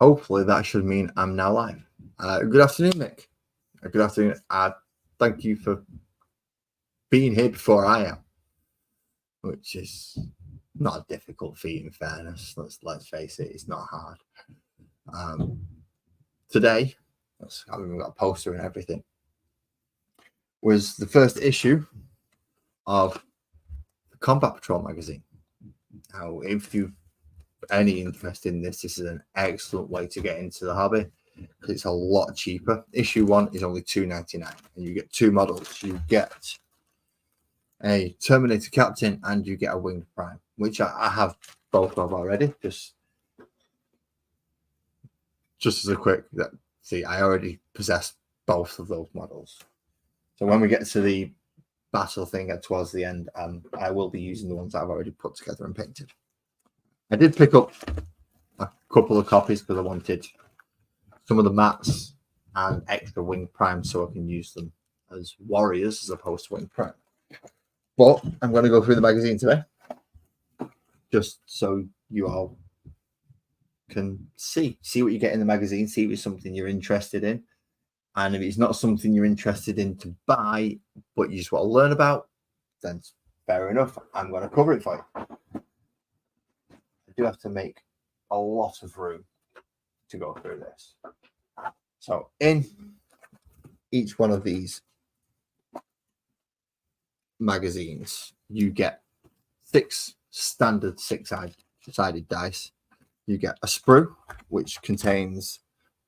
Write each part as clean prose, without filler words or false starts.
Hopefully that should mean I'm now live. Good afternoon, Nick. Good afternoon. Thank you for being here before I am, which is not a difficult feat in fairness. Let's face it, it's not hard. Today, we've got a poster and everything, was the first issue of the Combat Patrol magazine. Now, if you've any interest in this is an excellent way to get into the hobby because it's a lot cheaper. Issue 1 is only $2.99 and you get 2 models. You get a Terminator Captain and you get a Winged Prime, which I have both of already. Just as a quick see, I already possess both of those models. So when we get to the battle thing towards the end, I will be using the ones that I've already put together and painted. I did pick up a couple of copies because I wanted some of the mats and extra Winged Prime so I can use them as warriors as opposed to Winged Prime. But I'm going to go through the magazine today just so you all can see what you get in the magazine, see if it's something you're interested in. And if it's not something you're interested in to buy, but you just want to learn about, then fair enough. I'm going to cover it for you. I do have to make a lot of room to go through this. So in each one of these magazines, you get 6 standard 6-sided dice. You get a sprue, which contains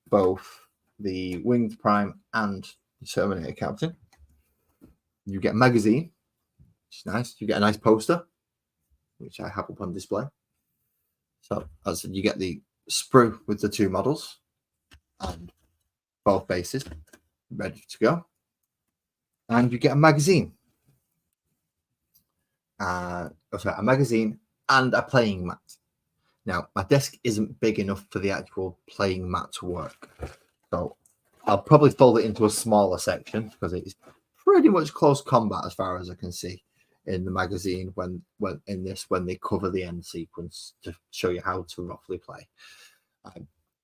both the Winged Prime and the Terminator Captain. You get a magazine, which is nice. You get a nice poster, which I have up on display. So as I said, you get the sprue with the 2 models and both bases ready to go. And you get a magazine. A magazine and a playing mat. Now, my desk isn't big enough for the actual playing mat to work. So I'll probably fold it into a smaller section because it's pretty much close combat as far as I can see in the magazine when they cover the end sequence to show you how to roughly play.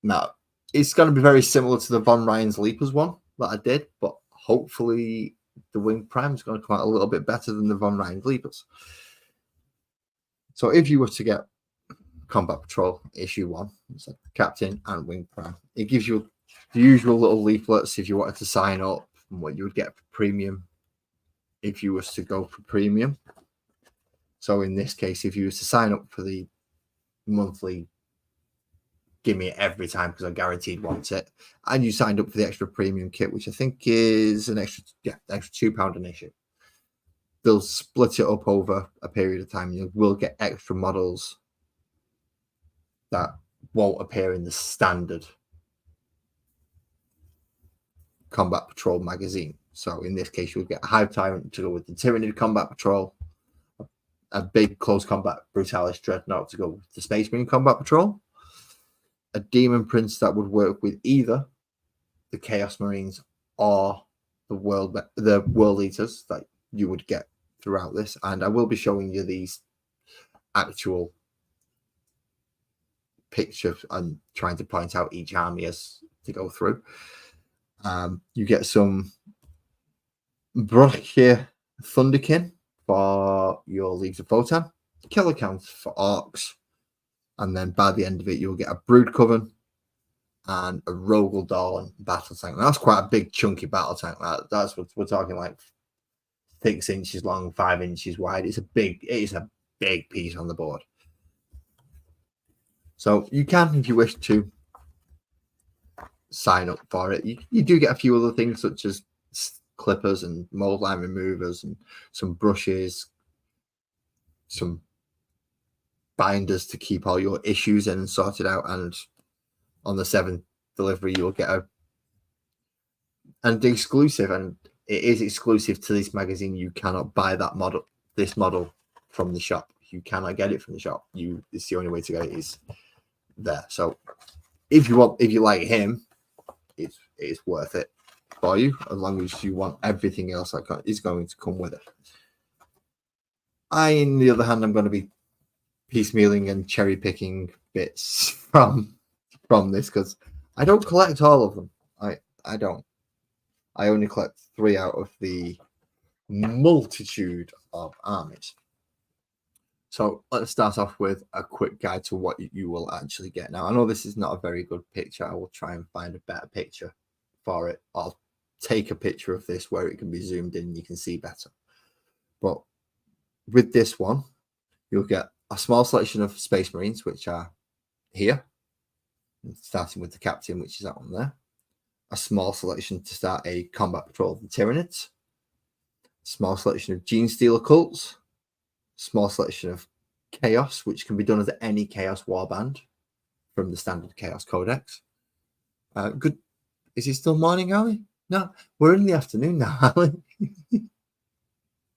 Now, it's going to be very similar to the Von Ryan's Leapers one that I did, but hopefully the Winged Prime is going to come out a little bit better than the Von Ryan's Leapers. So if you were to get Combat Patrol issue 1, so Captain and Winged Prime, it gives you the usual little leaflets if you wanted to sign up and what you would get for premium if you was to go for premium. So in this case, if you was to sign up for the monthly, give me it every time because I guaranteed want it, and you signed up for the extra premium kit, which I think is an extra £2 an issue. They'll split it up over a period of time. You will get extra models that won't appear in the standard Combat Patrol magazine. So in this case, you'll get a Hive Tyrant to go with the Tyranid Combat Patrol, a big close combat Brutalis Dreadnought to go with the Space Marine Combat Patrol, a Demon Prince that would work with either the Chaos Marines or the World Eaters that you would get throughout this. And I will be showing you these actual pictures and trying to point out each army as to go through. You get some Brachia Thunderkin for your Leagues of Photon, Killer Counts for Orcs, and then by the end of it, you'll get a Brood Coven and a Rogel Dawn battle tank. That's quite a big, chunky battle tank. That's what we're talking, like 6 inches long, 5 inches wide. It is a big piece on the board. So you can, if you wish to, sign up for it. You do get a few other things such as clippers and mold line removers and some brushes, some binders to keep all your issues in and sorted out. And on the 7th delivery, you'll get and exclusive, and it is exclusive to this magazine. You cannot buy this model from the shop. You cannot get it from the shop. It's the only way to get it is there. So if you like him, it's worth it for you as long as you want everything else that is going to come with it. On the other hand, I'm going to be piecemealing and cherry picking bits from from this because I don't collect all of them. I don't. I only collect 3 out of the multitude of armies. So let's start off with a quick guide to what you will actually get. Now, I know this is not a very good picture. I will try and find a better picture for it. I'll take a picture of this where it can be zoomed in and you can see better. But with this one, you'll get a small selection of Space Marines, which are here, starting with the Captain, which is that one there. A small selection to start a combat patrol of the Tyranids. Small selection of Gene Stealer cults. Small selection of Chaos, which can be done as any Chaos warband from the standard Chaos Codex. Good. Is it still morning, Ali? No, we're in the afternoon now, Ali.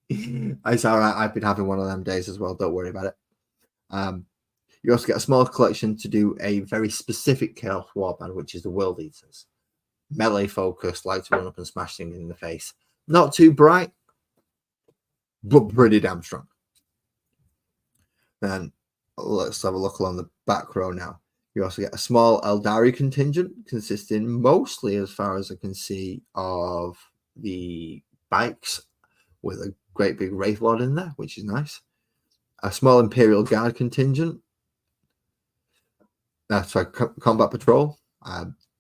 It's all right. I've been having one of them days as well. Don't worry about it. You also get a small collection to do a very specific Chaos warband, which is the World Eaters. Melee focused, like to run up and smash things in the face. Not too bright, but pretty damn strong. Then let's have a look along the back row now. You also get a small Eldari contingent consisting mostly, as far as I can see, of the bikes with a great big Wraith Lord in there, which is nice. A small Imperial Guard contingent. Sorry, Combat Patrol.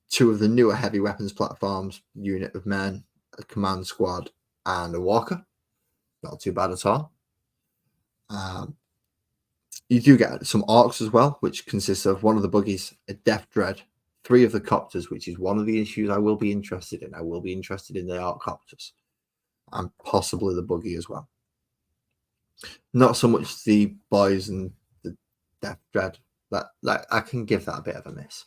2 of the newer heavy weapons platforms, unit of men, a command squad, and a walker. Not too bad at all. You do get some orcs as well, which consists of 1 of the buggies, a Death Dread, 3 of the copters, which is one of the issues I will be interested in. I will be interested in the orc copters and possibly the buggy as well. Not so much the boys and the Death Dread. That I can give that a bit of a miss.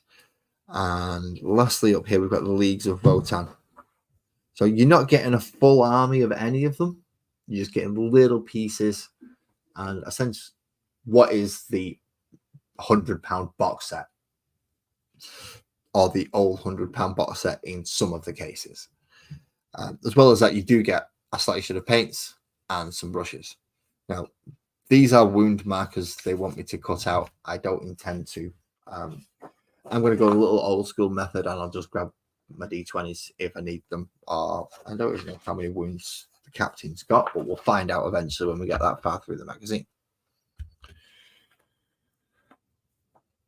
And lastly, up here, we've got the Leagues of Votan. So you're not getting a full army of any of them. You're just getting little pieces. And essentially, what is the £100 box set? Or the old £100 box set in some of the cases. As well as that, you do get a selection of paints and some brushes. Now, these are wound markers they want me to cut out. I don't intend to. I'm going to go a little old school method and I'll just grab my D20s if I need them. I don't even know how many wounds the Captain's got, but we'll find out eventually when we get that far through the magazine.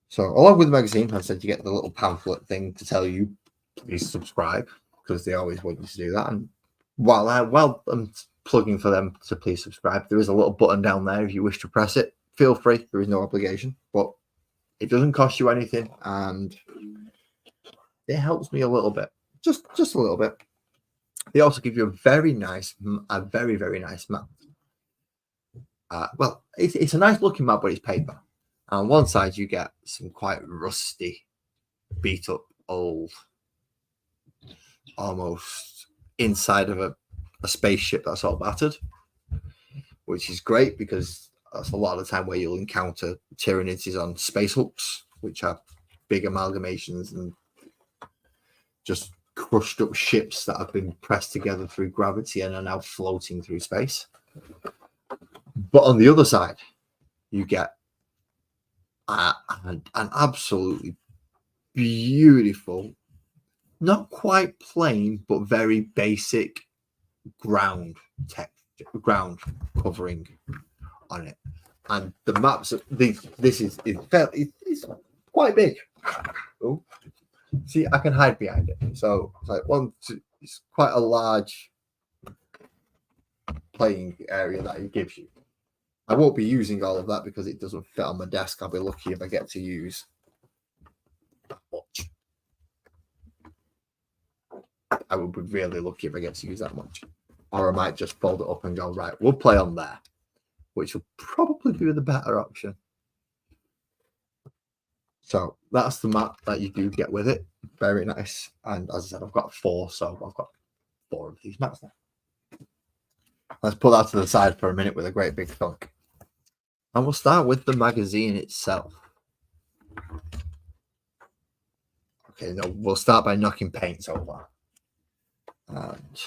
So along with the magazine, I said you get the little pamphlet thing to tell you, please subscribe, because they always want you to do that. And while I'm plugging for them to please subscribe, there is a little button down there if you wish to press it. Feel free. There is no obligation, but it doesn't cost you anything, and it helps me a little bit, just a little bit. They also give you a very, very nice map. Well, it's a nice looking map, but it's paper. On one side, you get some quite rusty, beat up, old, almost inside of a spaceship that's all battered, which is great because that's a lot of the time where you'll encounter Tyranids is on space hulks, which are big amalgamations and just crushed up ships that have been pressed together through gravity and are now floating through space. But on the other side, you get an absolutely beautiful, not quite plain, but very basic ground covering on it. And the maps, this is it's quite big. Oh, see, I can hide behind it. So it's like it's quite a large playing area that it gives you. I won't be using all of that because it doesn't fit on my desk. I'll be lucky if I get to use that much. I would be really lucky if I get to use that much. Or I might just fold it up and go, right, we'll play on there, which will probably be the better option. So that's the map that you do get with it. Very nice. And as I said, I've got 4, so I've got 4 of these maps now. Let's put that to the side for a minute with a great big thunk. And we'll start with the magazine itself. Okay, no, we'll start by knocking paints over. And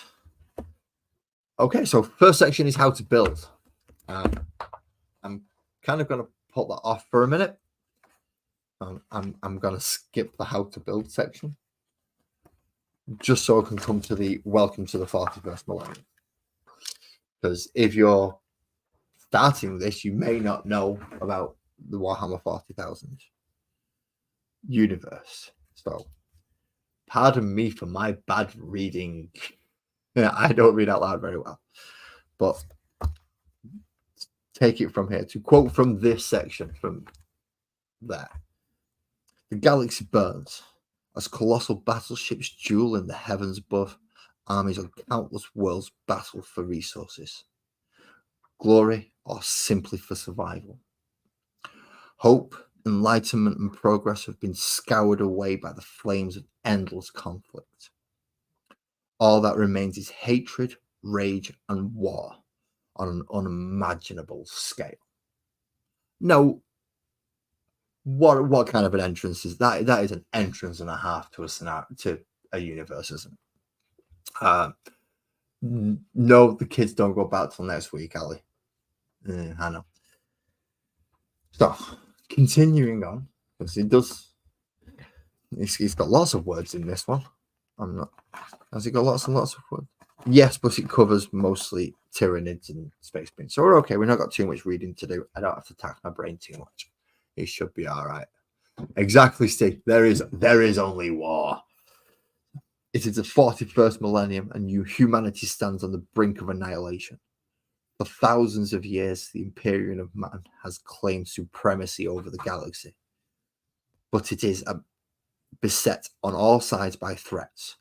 okay, so first section is how to build. I'm kind of going to put that off for a minute. I'm gonna skip the how to build section just so I can come to the welcome to the 41st millennium. Because if you're starting this, you may not know about the Warhammer 40,000 universe. So, pardon me for my bad reading. Yeah, I don't read out loud very well. But take it from here. To quote from this section, from there. The galaxy burns as colossal battleships duel in the heavens above. Armies of countless worlds battle for resources, glory, or simply for survival. Hope, enlightenment, and progress have been scoured away by the flames of endless conflict. All that remains is hatred, rage, and war on an unimaginable scale. No, what kind of an entrance is that? That is an entrance and a half to a scenario, to a universe, isn't it? No, the kids don't go back till next week, Ali. I know. So, continuing on, because it does. He's got lots of words in this one. I'm not. Has it got lots and lots of words? Yes, but it covers mostly Tyranids and Space Marines. So we're okay. We've not got too much reading to do. I don't have to tax my brain too much. It should be all right. Exactly, Steve. There is only war. It is the 41st millennium, and humanity stands on the brink of annihilation. For thousands of years, the Imperium of Man has claimed supremacy over the galaxy. But it is beset on all sides by threats.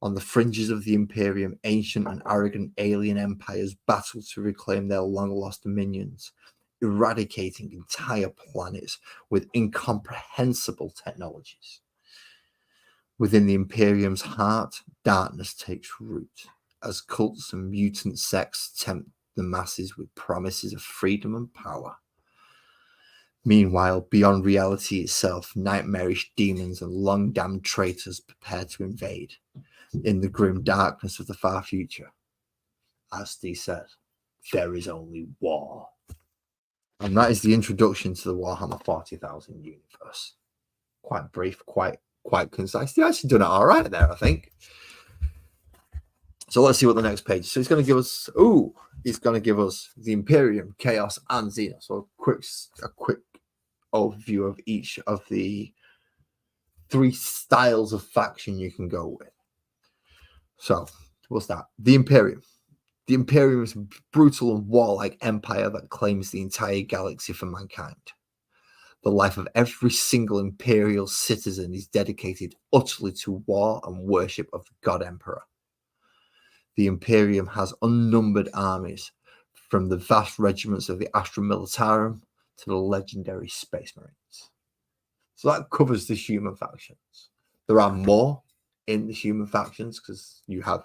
On the fringes of the Imperium, ancient and arrogant alien empires battle to reclaim their long-lost dominions, eradicating entire planets with incomprehensible technologies. Within the Imperium's heart, darkness takes root, as cults and mutant sects tempt the masses with promises of freedom and power. Meanwhile, beyond reality itself, nightmarish demons and long-damned traitors prepare to invade. In the grim darkness of the far future, as Steve said, there is only war. And that is the introduction to the Warhammer 40,000 universe. Quite brief, quite concise. They've actually done it all right there, I think. So let's see what the next page is. So it's going to give us, the Imperium, Chaos, and Xenos. So a quick overview of each of the 3 styles of faction you can go with. So what's that? The Imperium. The Imperium is a brutal and warlike empire that claims the entire galaxy for mankind. The life of every single Imperial citizen is dedicated utterly to war and worship of the God Emperor. The Imperium has unnumbered armies, from the vast regiments of the Astra Militarum to the legendary Space Marines. So that covers the human factions. There are more in the human factions, because you have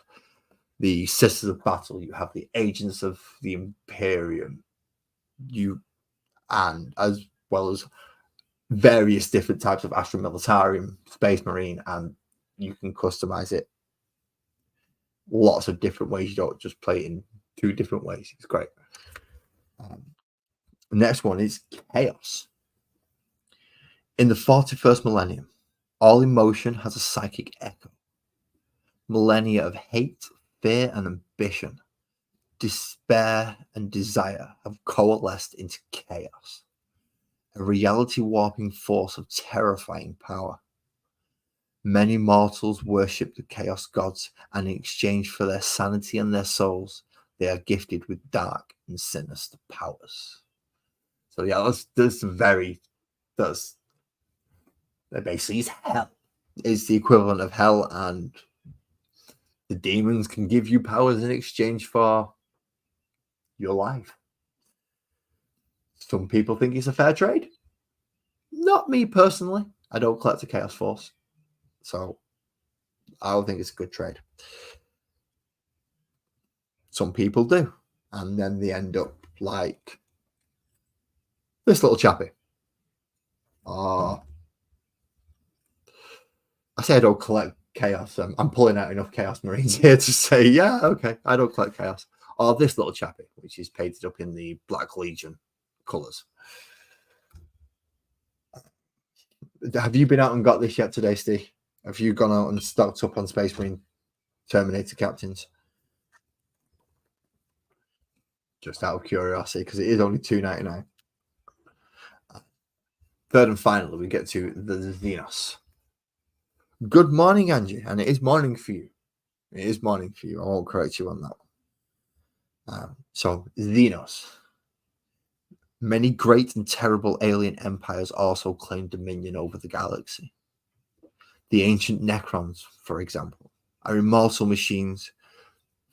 the Sisters of Battle, you have the Agents of the Imperium, and as well as various different types of Astra Militarum, Space Marine, and you can customize it lots of different ways. You don't just play it in 2 different ways. It's great. The next one is Chaos. In the 41st millennium, all emotion has a psychic echo. Millennia of hate, fear, and ambition, despair, and desire have coalesced into chaos, a reality-warping force of terrifying power. Many mortals worship the chaos gods, and in exchange for their sanity and their souls, they are gifted with dark and sinister powers. So yeah, that basically is hell. It's the equivalent of hell, and the demons can give you powers in exchange for your life. Some people think it's a fair trade. Not me personally. I don't collect a Chaos Force, so I don't think it's a good trade. Some people do, and then they end up like this little chappy. I say I don't collect Chaos. I'm pulling out enough Chaos Marines here to say, yeah, okay, I don't collect Chaos. Or this little chappy, which is painted up in the Black Legion colours. have you been out and got this yet today, Steve? Have you gone out and stocked up on Space Marine Terminator Captains? Just out of curiosity, because it is only $2.99. Third and finally, we get to the Xenos. Good morning, Angie, and it is morning for you. It is morning for you. I won't correct you on that one. So, Xenos. Many great and terrible alien empires also claim dominion over the galaxy. The ancient Necrons, for example, are immortal machines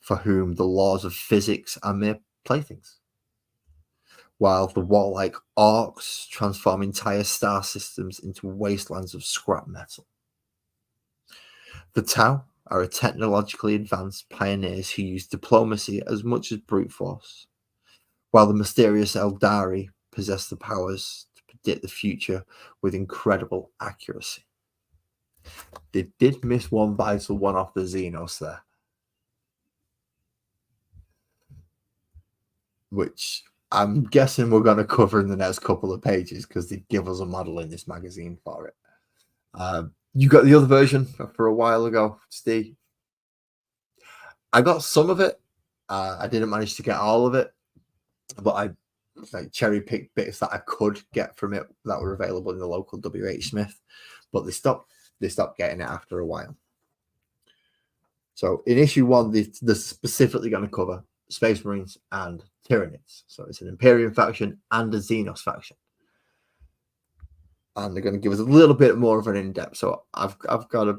for whom the laws of physics are mere playthings, while the warlike orcs transform entire star systems into wastelands of scrap metal. The Tau are technologically advanced pioneers who use diplomacy as much as brute force, while the mysterious Eldari possess the powers to predict the future with incredible accuracy. They did miss one vital one off the Xenos there, which I'm guessing we're going to cover in the next couple of pages because they give us a model in this magazine for it. You got the other version for a while ago, Steve. I got some of it. I didn't manage to get all of it, but I cherry picked bits that I could get from it that were available in the local WH Smith, but they stopped getting it after a while. So in issue 1, they're specifically going to cover Space Marines and Tyranids. So it's an Imperium faction and a Xenos faction. And they're going to give us a little bit more of an in-depth. So I've got a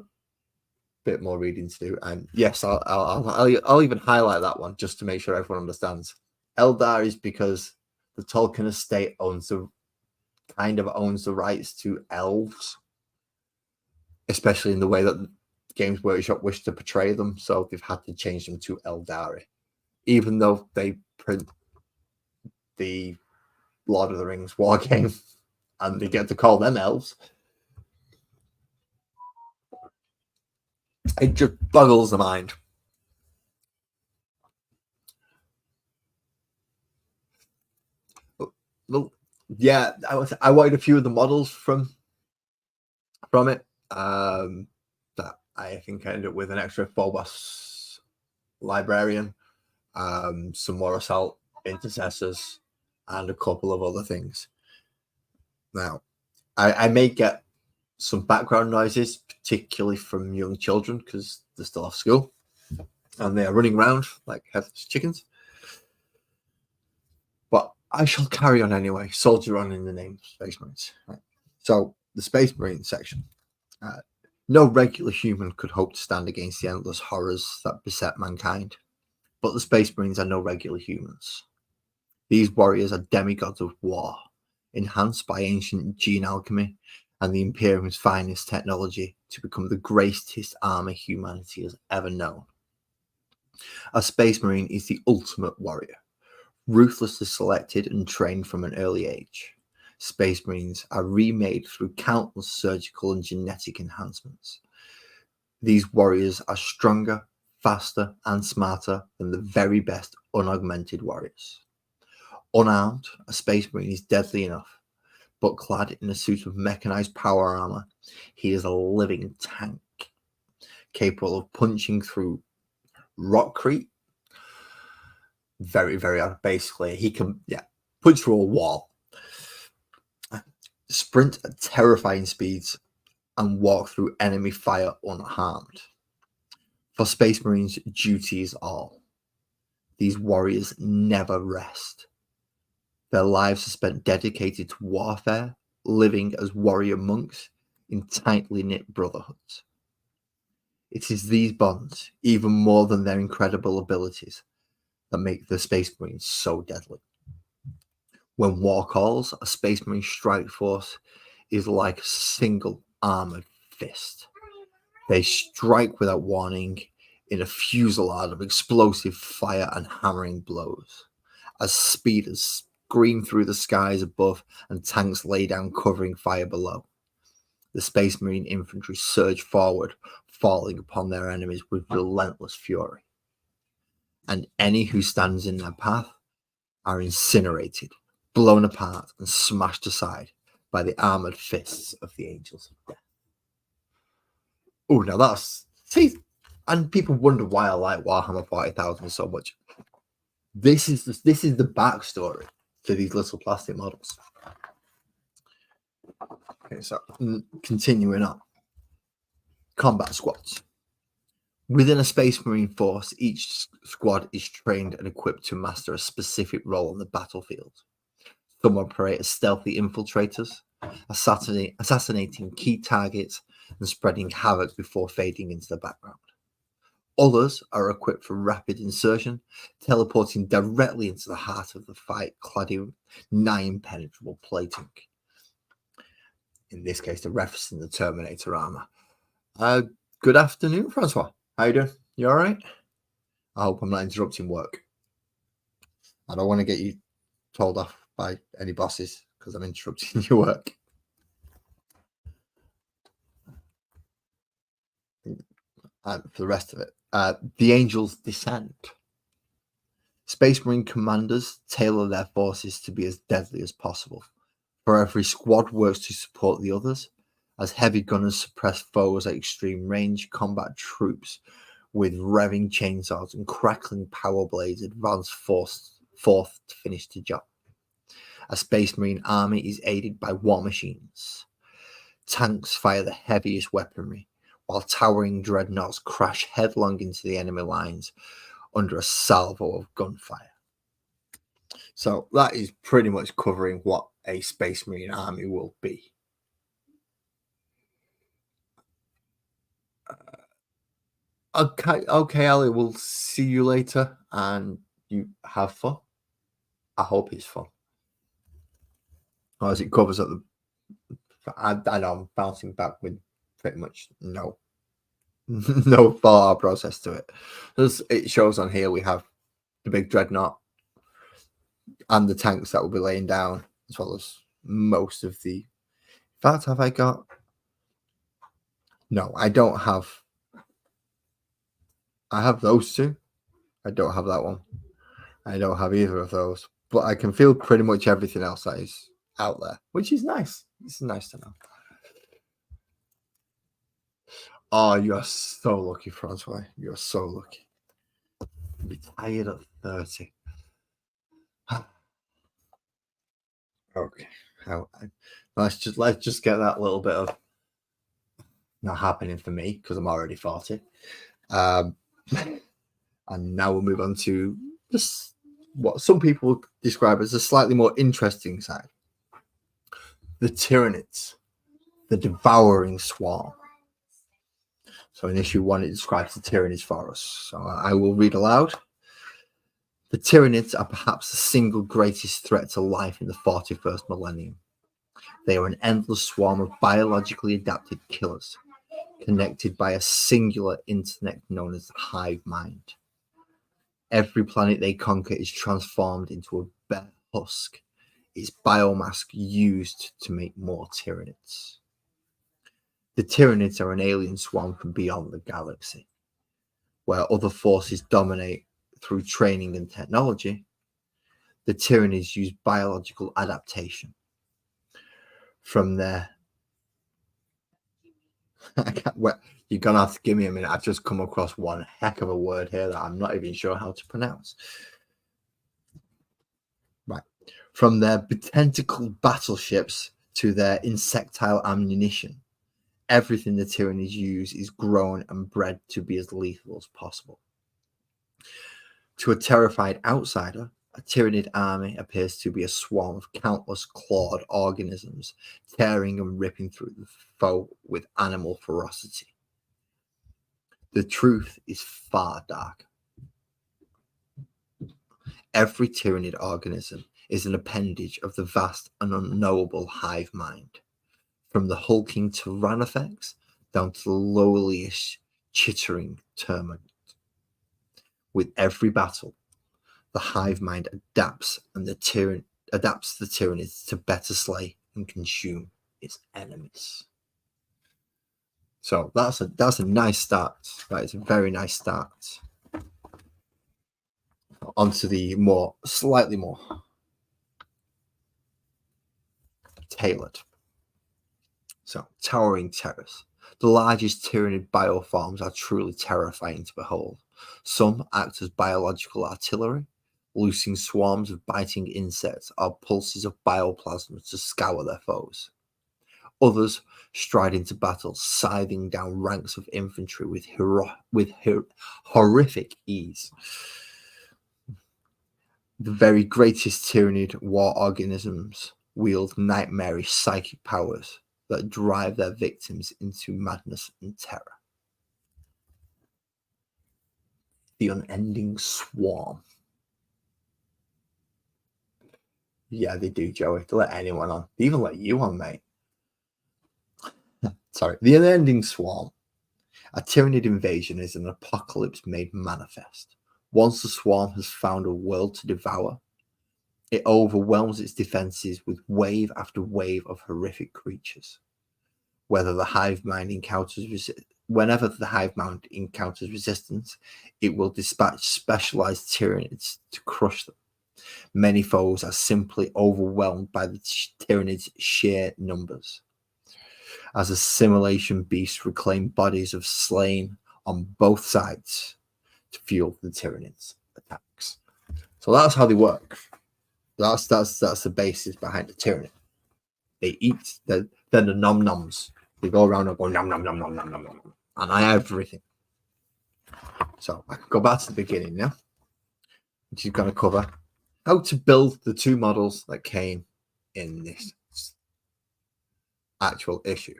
bit more reading to do. And yes, I'll even highlight that one just to make sure everyone understands. Eldar is because the Tolkien estate owns the rights to elves, especially in the way that Games Workshop wished to portray them. So they've had to change them to Eldari, even though they print the Lord of the Rings war game and they get to call them elves. It just boggles the mind. Well, yeah, I wanted a few of the models from it. That I think I ended up with an extra Phobos librarian, some more assault intercessors, and a couple of other things. Now, I may get some background noises, particularly from young children, because they're still off school and they are running around like headless chickens. But I shall carry on anyway. Soldier on in the name of Space Marines. Right. So the Space Marine section. No regular human could hope to stand against the endless horrors that beset mankind. But the Space Marines are no regular humans. These warriors are demigods of war, enhanced by ancient gene alchemy and the Imperium's finest technology to become the greatest army humanity has ever known. A Space Marine is the ultimate warrior, ruthlessly selected and trained from an early age. Space Marines are remade through countless surgical and genetic enhancements. These warriors are stronger, faster, and smarter than the very best unaugmented warriors. Unarmed, a Space Marine is deadly enough, but clad in a suit of mechanized power armor, he is a living tank, capable of punching through rockcrete. Very, very basically, he can punch through a wall, sprint at terrifying speeds, and walk through enemy fire unharmed. For Space Marines, duty is all. These warriors never rest. Their lives are spent dedicated to warfare, living as warrior monks in tightly knit brotherhoods. It is these bonds, even more than their incredible abilities, that make the Space Marines so deadly. When war calls, a Space Marine strike force is like a single armored fist. They strike without warning in a fusillade of explosive fire and hammering blows, as speeders scream through the skies above and tanks lay down covering fire below. The Space Marine infantry surge forward, falling upon their enemies with relentless fury. And any who stands in their path are incinerated, blown apart, and smashed aside, by the armored fists of the Angels of Death. Oh, now that's... See, and people wonder why I like Warhammer 40,000 so much. This is the backstory to these little plastic models. Okay, so continuing on. Combat squads. Within a Space Marine force, each squad is trained and equipped to master a specific role on the battlefield. Some operate as stealthy infiltrators, assassinating key targets and spreading havoc before fading into the background. Others are equipped for rapid insertion, teleporting directly into the heart of the fight, clad in nigh-impenetrable plating. In this case, they're referencing the Terminator armor. Good afternoon, Francois. How you doing? You all right? I hope I'm not interrupting work. I don't want to get you told off by any bosses because I'm interrupting your work. And for the rest of it, the Angels Descent. Space Marine commanders tailor their forces to be as deadly as possible. For every squad works to support the others, as heavy gunners suppress foes at extreme range, combat troops with revving chainsaws and crackling power blades advance forth to finish the job. A Space Marine army is aided by war machines. Tanks fire the heaviest weaponry, while towering dreadnoughts crash headlong into the enemy lines under a salvo of gunfire. So that is pretty much covering what a Space Marine army will be. Okay, Ali, we'll see you later, and you have fun. I hope it's fun. As it covers at the... I know I'm bouncing back with pretty much no thought process to it. As it shows on here, we have the big dreadnought and the tanks that will be laying down, as well as most of the... In fact, have I got... No, I don't have... I have those two. I don't have that one. I don't have either of those. But I can feel pretty much everything else that is out there, which is nice. It's nice to know. Oh, you are so lucky, Francois. You're so lucky. Retired at 30. Okay. Let's just get that little bit of not happening for me because I'm already 40. And now we'll move on to just what some people describe as a slightly more interesting side. The Tyranids, the devouring swarm. So in issue 1, it describes the Tyranids for us. So I will read aloud. The Tyranids are perhaps the single greatest threat to life in the 41st millennium. They are an endless swarm of biologically adapted killers, connected by a singular internet known as the hive mind. Every planet they conquer is transformed into a bare husk, its biomass used to make more Tyranids. The Tyranids are an alien swarm from beyond the galaxy, where other forces dominate through training and technology. The Tyranids use biological adaptation. From their... You're going to have to give me a minute. I've just come across one heck of a word here that I'm not even sure how to pronounce. Right. From their tentacled battleships to their insectile ammunition, everything the Tyranids use is grown and bred to be as lethal as possible. To a terrified outsider, a Tyranid army appears to be a swarm of countless clawed organisms, tearing and ripping through the foe with animal ferocity. The truth is far darker. Every Tyranid organism is an appendage of the vast and unknowable hive mind, from the hulking Tyrannofex down to the lowliest chittering termite. With every battle, the hive mind adapts the Tyranids to better slay and consume its enemies. So that's a nice start. That is a very nice start. Onto the slightly more tailored So, towering terrors. The largest Tyranid bioforms are truly terrifying to behold. Some act as biological artillery, loosing swarms of biting insects or pulses of bioplasma to scour their foes. Others stride into battle, scything down ranks of infantry with horrific ease. The very greatest Tyranid war organisms wield nightmarish psychic powers that drive their victims into madness and terror. The unending swarm. Yeah, they do, Joey. They let anyone on. They even let you on, mate. Sorry. The unending swarm. A Tyranid invasion is an apocalypse made manifest. Once the swarm has found a world to devour, it overwhelms its defenses with wave after wave of horrific creatures. Whenever the hive mind encounters resistance, it will dispatch specialized Tyranids to crush them. Many foes are simply overwhelmed by the Tyranids' sheer numbers. As assimilation beasts reclaim bodies of slain on both sides to fuel the Tyranids' attacks. So that's how they work. That's the basis behind the Tyranid. They eat. They're the nom-noms. They go around and go nom nom nom nom nom nom nom, and I have everything. So I can go back to the beginning now, which is going to cover how to build the two models that came in this actual issue.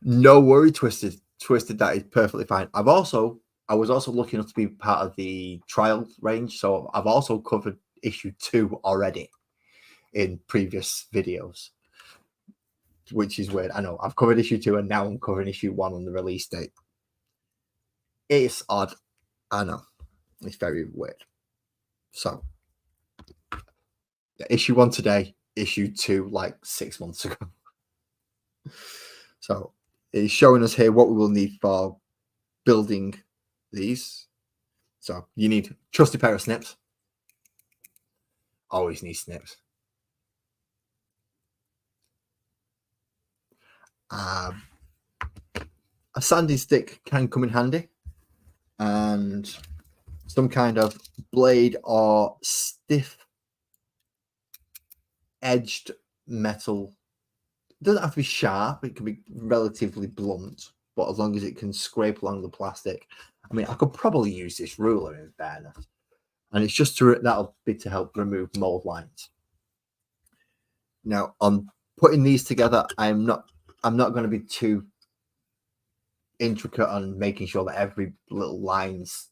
No worry, Twisted. That is perfectly fine. I was also lucky enough to be part of the trial range, so I've also covered issue 2 already in previous videos, which is weird. I know I've covered issue 2 and now I'm covering issue 1 on the release date. It's odd. I know. It's very weird. So, yeah, issue 1 today, issue 2 like 6 months ago. So, it's showing us here what we will need for building these. So, you need a trusty pair of snips. Always need snips. A sanding stick can come in handy, and some kind of blade or stiff edged metal. It doesn't have to be sharp, it can be relatively blunt, but as long as it can scrape along the plastic. I mean, I could probably use this ruler in fairness, and it's just that'll be to help remove mold lines. Now, on putting these together, I'm not going to be too intricate on making sure that every little line's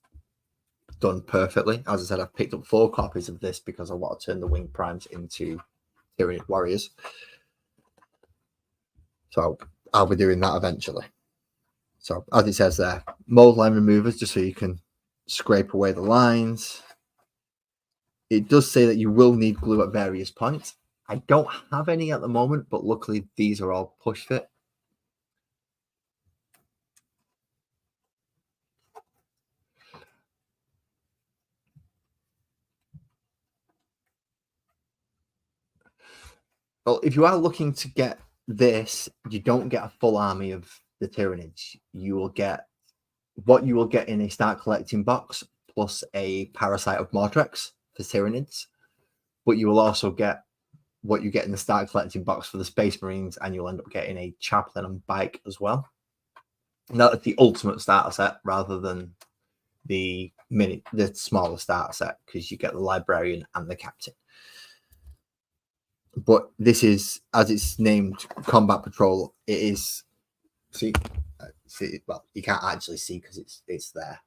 done perfectly. As I said, I've picked up 4 copies of this because I want to turn the Winged Primes into Tyranid warriors. So I'll be doing that eventually. So as it says there, mold line removers, just so you can scrape away the lines. It does say that you will need glue at various points. I don't have any at the moment, but luckily these are all push fit. Well, if you are looking to get this, you don't get a full army of the Tyranids. You will get what you will get in a start collecting box plus a parasite of Mortrex for Tyranids, but you will also get what you get in the start collecting box for the Space Marines, and you'll end up getting a chaplain and bike as well. And that's the ultimate starter set rather than the smaller starter set, because you get the librarian and the captain. But this is, as it's named, Combat Patrol. It is, see, well, you can't actually see because it's there.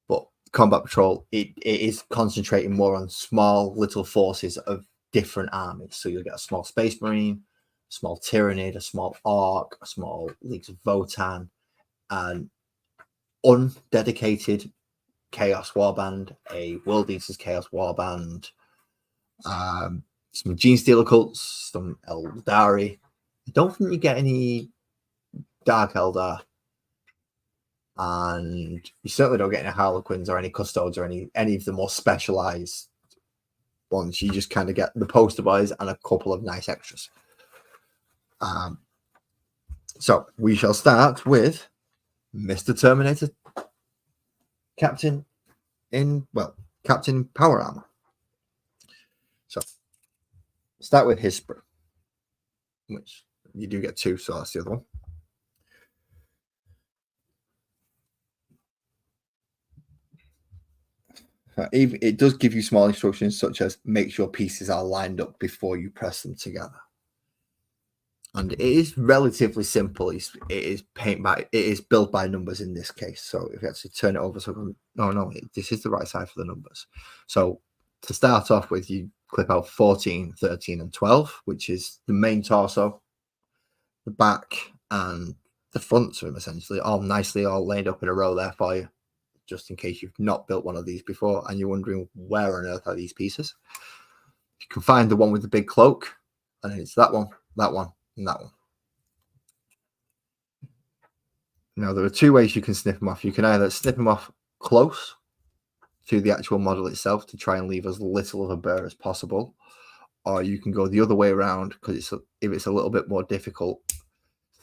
But Combat Patrol, it is concentrating more on small little forces of different armies. So you'll get a small Space Marine, a small Tyranid, a small Orc, a small Leagues of Votan, an undedicated Chaos Warband, a World Eaters Chaos Warband, some Gene Stealer cults, some Eldari. I don't think you get any Dark Eldar, and you certainly don't get any Harlequins or any Custodes or any of the more specialized ones. You just kind of get the poster boys and a couple of nice extras. So we shall start with Mr. Terminator Captain in Power Armor. So start with his sprue, which you do get 2, so that's the other one. It does give you small instructions such as make sure pieces are lined up before you press them together. And it is relatively simple. It is built by numbers in this case. So if you actually turn it over, this is the right side for the numbers. So to start off with, you clip out 14, 13, and 12, which is the main torso, the back, and the front of them, essentially, all nicely all laid up in a row there for you, just in case you've not built one of these before and you're wondering where on earth are these pieces. You can find the one with the big cloak, and it's that one, and that one. Now, there are 2 ways you can snip them off. You can either snip them off close to the actual model itself to try and leave as little of a burr as possible, or you can go the other way around, because if it's a little bit more difficult,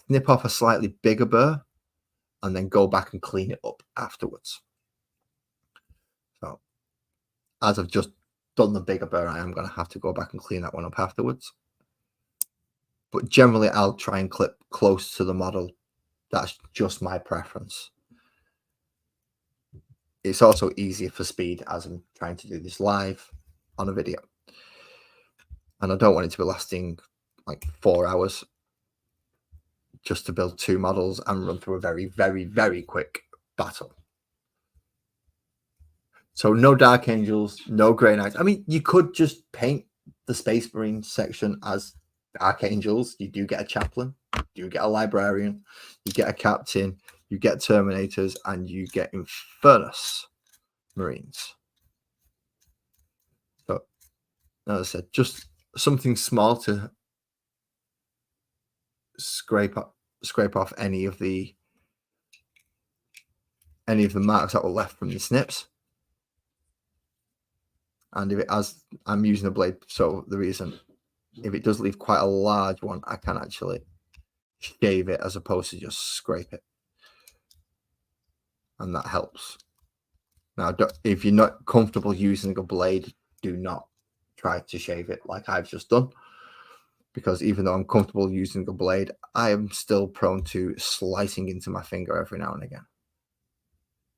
snip off a slightly bigger burr and then go back and clean it up afterwards. So as I've just done the bigger burr, I am going to have to go back and clean that one up afterwards. But generally, I'll try and clip close to the model. That's just my preference. It's also easier for speed as I'm trying to do this live on a video. And I don't want it to be lasting like 4 hours just to build 2 models and run through a very, very, very quick battle. So no Dark Angels, no Grey Knights. I mean, you could just paint the Space Marine section as Dark Angels. You do get a chaplain, you get a librarian, you get a captain, you get Terminators, and you get Infernus Marines. So, as I said, just something small to scrape off any of the marks that were left from the snips. And I'm using a blade, so the reason, if it does leave quite a large one, I can actually shave it as opposed to just scrape it, and that helps. Now, if you're not comfortable using a blade, do not try to shave it like I've just done, because even though I'm comfortable using a blade, I am still prone to slicing into my finger every now and again.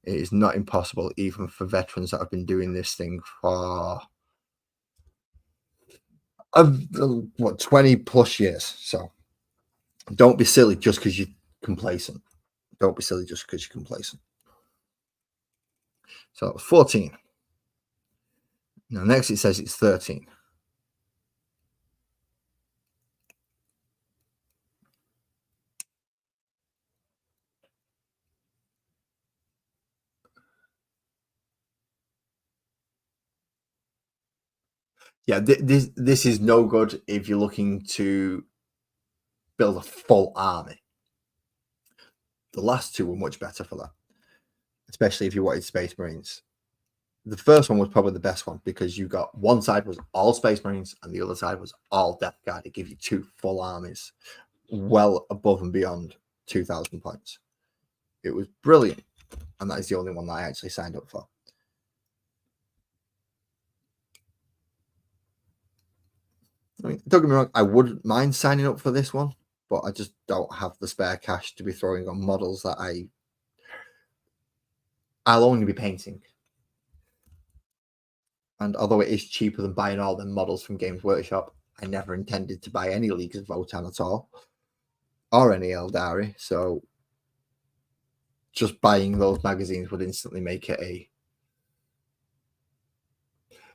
It is not impossible, even for veterans that have been doing this thing for 20 plus years. So don't be silly just because you're complacent. Don't be silly just because you're complacent. So that was 14. Now next it says it's 13. Yeah, this is no good if you're looking to build a full army. The last 2 were much better for that, especially if you wanted Space Marines. The first one was probably the best one because you got one side was all Space Marines and the other side was all Death Guard. It gives you 2 full armies, well above and beyond 2,000 points. It was brilliant, and that is the only one that I actually signed up for. I mean, don't get me wrong, I wouldn't mind signing up for this one, but I just don't have the spare cash to be throwing on models that I'll only be painting. And although it is cheaper than buying all the models from Games Workshop, I never intended to buy any Leagues of Votann at all, or any Eldari, so just buying those magazines would instantly make it a...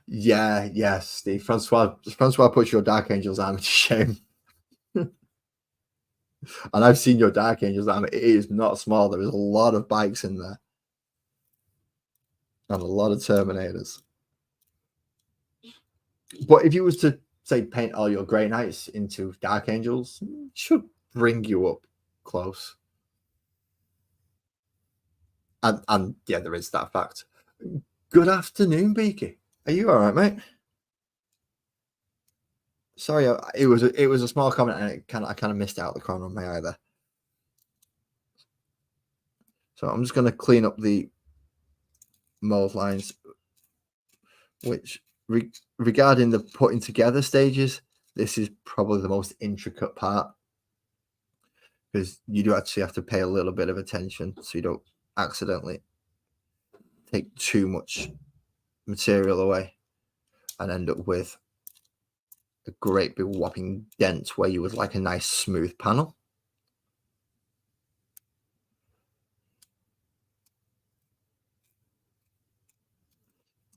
Yes, Steve. Francois puts your Dark Angels army to shame. And I've seen your Dark Angels army. It is not small. There is a lot of bikes in there. And a lot of Terminators. But if you was to, say, paint all your Grey Knights into Dark Angels, it should bring you up close. And yeah, there is that fact. Good afternoon, Beaky. Are you all right, mate? Sorry, it was a small comment, and I kind of missed out the corner of my eye there. So I'm just going to clean up the mold lines, which regarding the putting together stages, this is probably the most intricate part, because you do actually have to pay a little bit of attention so you don't accidentally take too much material away and end up with a great big whopping dent where you would like a nice smooth panel.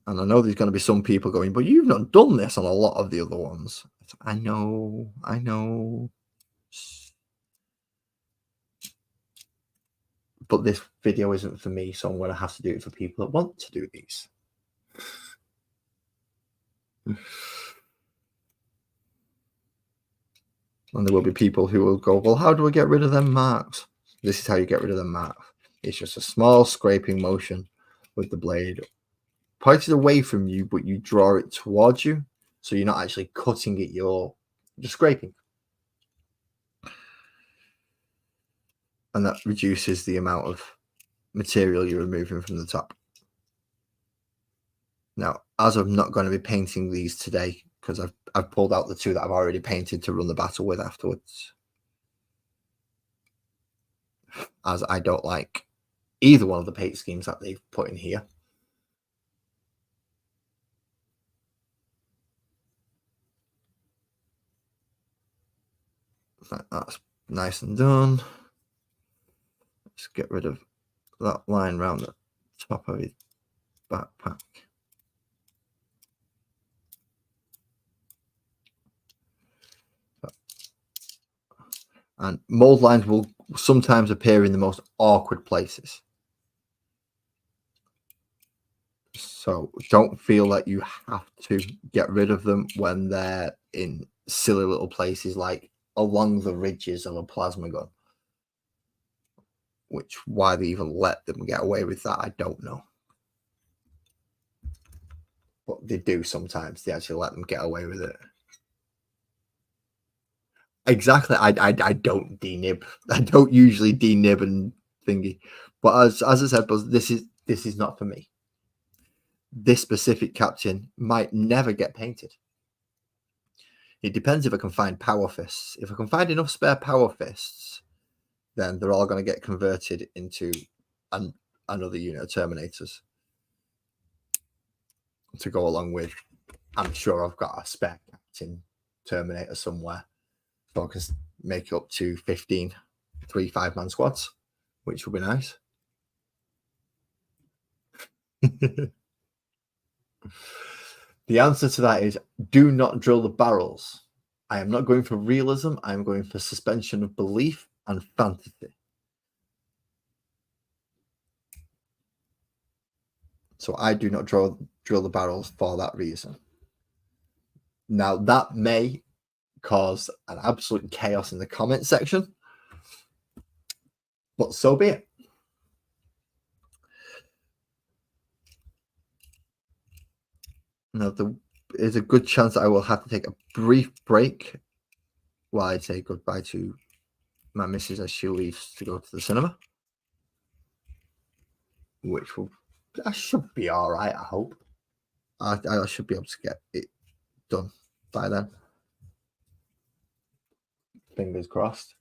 And I know there's going to be some people going, but you've not done this on a lot of the other ones. I know. But this video isn't for me, so I'm going to have to do it for people that want to do these. And there will be people who will go, well, how do I get rid of them marks? This is how you get rid of them marks. It's just a small scraping motion with the blade pointed away from you, but you draw it towards you. So you're not actually cutting it, you're just scraping. And that reduces the amount of material you're removing from the top. Now, as I'm not going to be painting these today, because I've pulled out the two that I've already painted to run the battle with afterwards, as I don't like either one of the paint schemes that they've put in here. That's nice and done. Let's get rid of that line around the top of his backpack. And mold lines will sometimes appear in the most awkward places. So don't feel that you have to get rid of them when they're in silly little places like along the ridges of a plasma gun. Which, why they even let them get away with that, I don't know. But they do sometimes. They actually let them get away with it. Exactly. I don't denib. I don't usually denib and thingy. But as I said, but this is not for me. This specific captain might never get painted. It depends if I can find power fists. If I can find enough spare power fists, then they're all going to get converted into another unit of Terminators to go along with. I'm sure I've got a spare Captain Terminator somewhere, so I can make up to 15 5-man squads, which will be nice. The answer to that is do not drill the barrels. I am not going for realism. I am going for suspension of belief and fantasy. So I do not drill the barrels for that reason. Now, that may cause an absolute chaos in the comment section, but so be it. Now, there is a good chance that I will have to take a brief break while I say goodbye to my missus as she leaves to go to the cinema, which I should be all right, I hope. I should be able to get it done by then. Fingers crossed.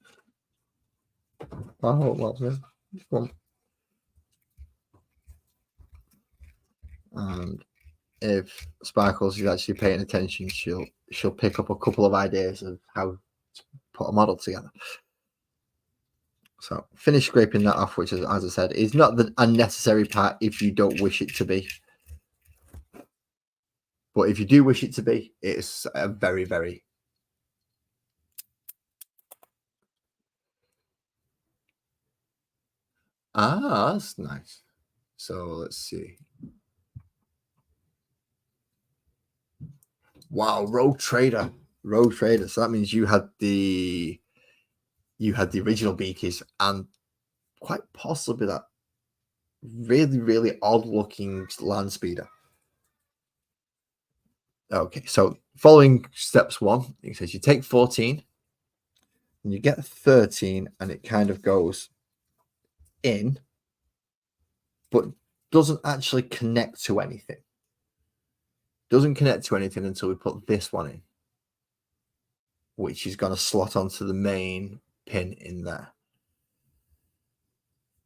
I hope that's good. And if Sparkles is actually paying attention, she'll pick up a couple of ideas of how to put a model together. So finish scraping that off, which, as I said, is not the unnecessary part if you don't wish it to be. But if you do wish it to be, it's a very, very... that's nice. So let's see. Wow, Rogue Trader. So that means you had the original Beakies and quite possibly that really, really odd looking land speeder. Okay, so following steps 1, it says you take 14 and you get 13, and it kind of goes in, but doesn't actually connect to anything. Doesn't connect to anything until we put this one in, which is going to slot onto the main pin in there.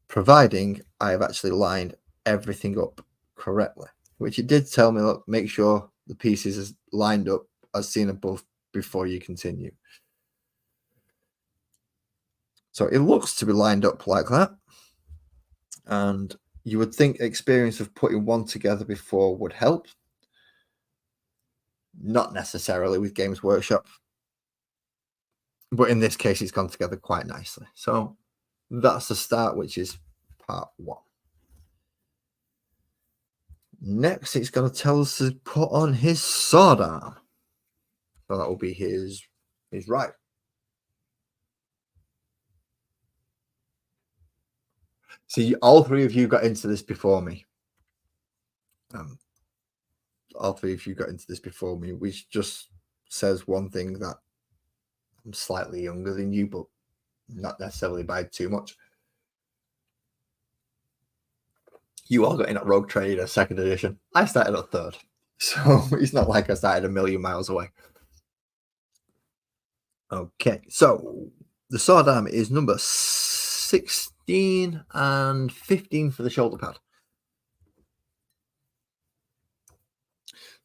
Providing I have actually lined everything up correctly, which it did tell me, look, make sure the pieces is lined up as seen above before you continue. So it looks to be lined up like that. And you would think experience of putting one together before would help. Not necessarily with Games Workshop, but in this case, it's gone together quite nicely. So that's the start, which is part 1. Next, it's going to tell us to put on his sword arm. So that will be his right. See, all 3 of you got into this before me. All 3 of you got into this before me, which just says one thing, that I'm slightly younger than you, but not necessarily by too much. You all got in at Rogue Trader 2nd edition. I started at 3rd. So it's not like I started a million miles away. Okay, so the sword arm is number 16 and 15 for the shoulder pad.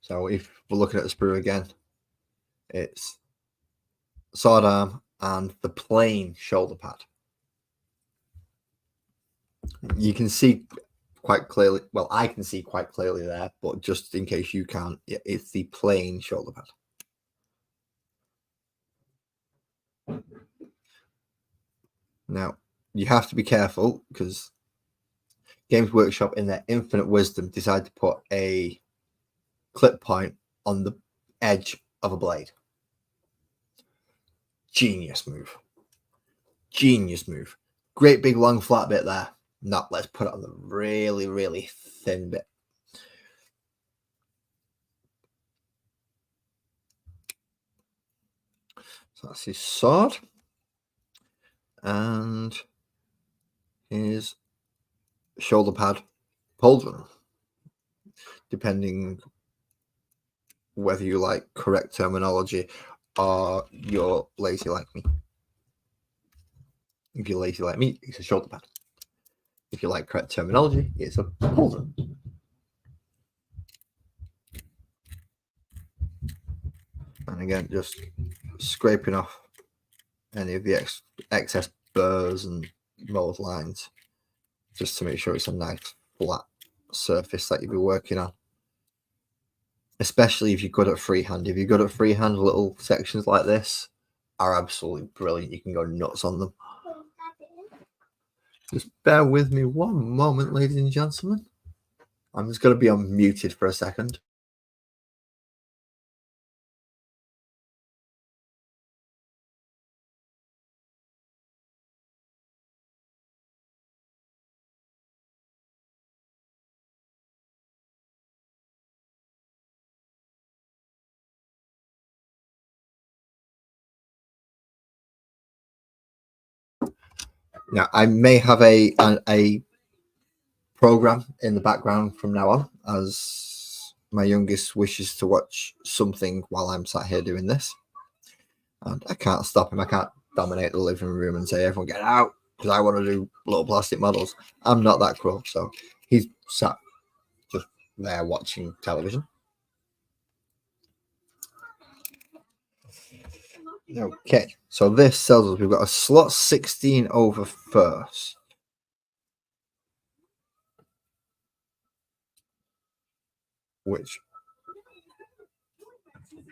So if we're looking at the sprue again, it's sword arm and the plain shoulder pad. You can see quite clearly, well, I can see quite clearly there, but just in case you can't, it's the plain shoulder pad. Now, you have to be careful because Games Workshop, in their infinite wisdom, decide to put a clip point on the edge of a blade. Genius move. Genius move. Great big long flat bit there. No, let's put it on the really, really thin bit. So that's his sword. And his shoulder pad pauldron, depending whether you like correct terminology or you're lazy like me. If you're lazy like me, it's a shoulder pad. If you like correct terminology, it's a pauldron. And again, just scraping off any of the excess burrs and mold lines, just to make sure it's a nice flat surface that you'll be working on. Especially if you're good at freehand. If you're good at freehand, little sections like this are absolutely brilliant. You can go nuts on them. Just bear with me one moment, ladies and gentlemen. I'm just going to be unmuted for a second. Now, I may have a program in the background from now on, as my youngest wishes to watch something while I'm sat here doing this. And I can't stop him. I can't dominate the living room and say, everyone get out, because I want to do little plastic models. I'm not that cruel. So he's sat just there watching television. Okay, so this tells us we've got a slot 16 over first. Which, do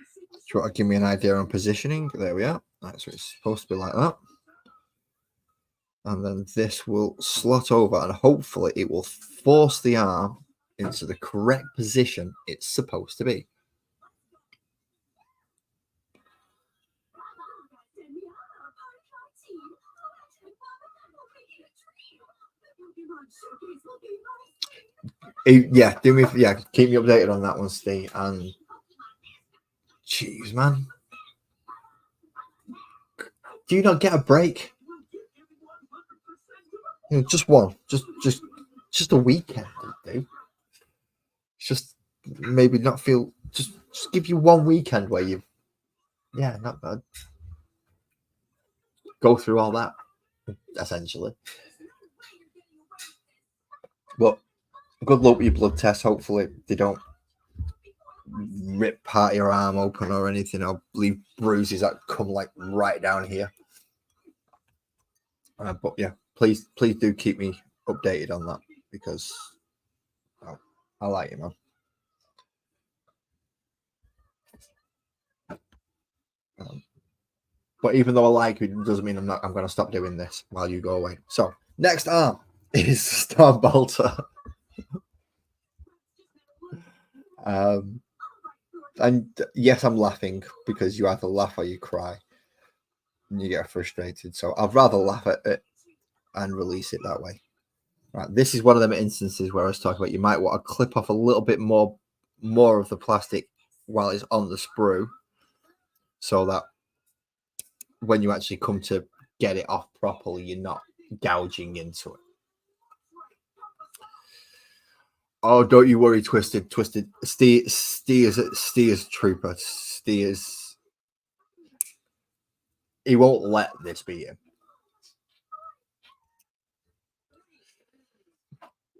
you want to give me an idea on positioning? There we are. Right, so it's supposed to be like that. And then this will slot over, and hopefully it will force the arm into the correct position it's supposed to be. Yeah, keep me updated on that one, Steve, and Jeez, man. Do you not get a break? You know, just one. Just a weekend, dude. Just maybe not feel. Just give you one weekend where you, yeah, not bad. Go through all that, essentially. But good luck with your blood test. Hopefully they don't rip part of your arm open or anything, or leave bruises that come like right down here. But yeah, please do keep me updated on that, because I like you, man. But even though I like you, it doesn't mean I'm going to stop doing this while you go away. So next arm is Storm Bolter. And yes, I'm laughing because you either laugh or you cry and you get frustrated. So I'd rather laugh at it and release it that way. Right, this is one of them instances where I was talking about you might want to clip off a little bit more of the plastic while it's on the sprue, so that when you actually come to get it off properly, you're not gouging into it. Oh, don't you worry, Twisted. Steer's trooper. Steer's. He won't let this be him.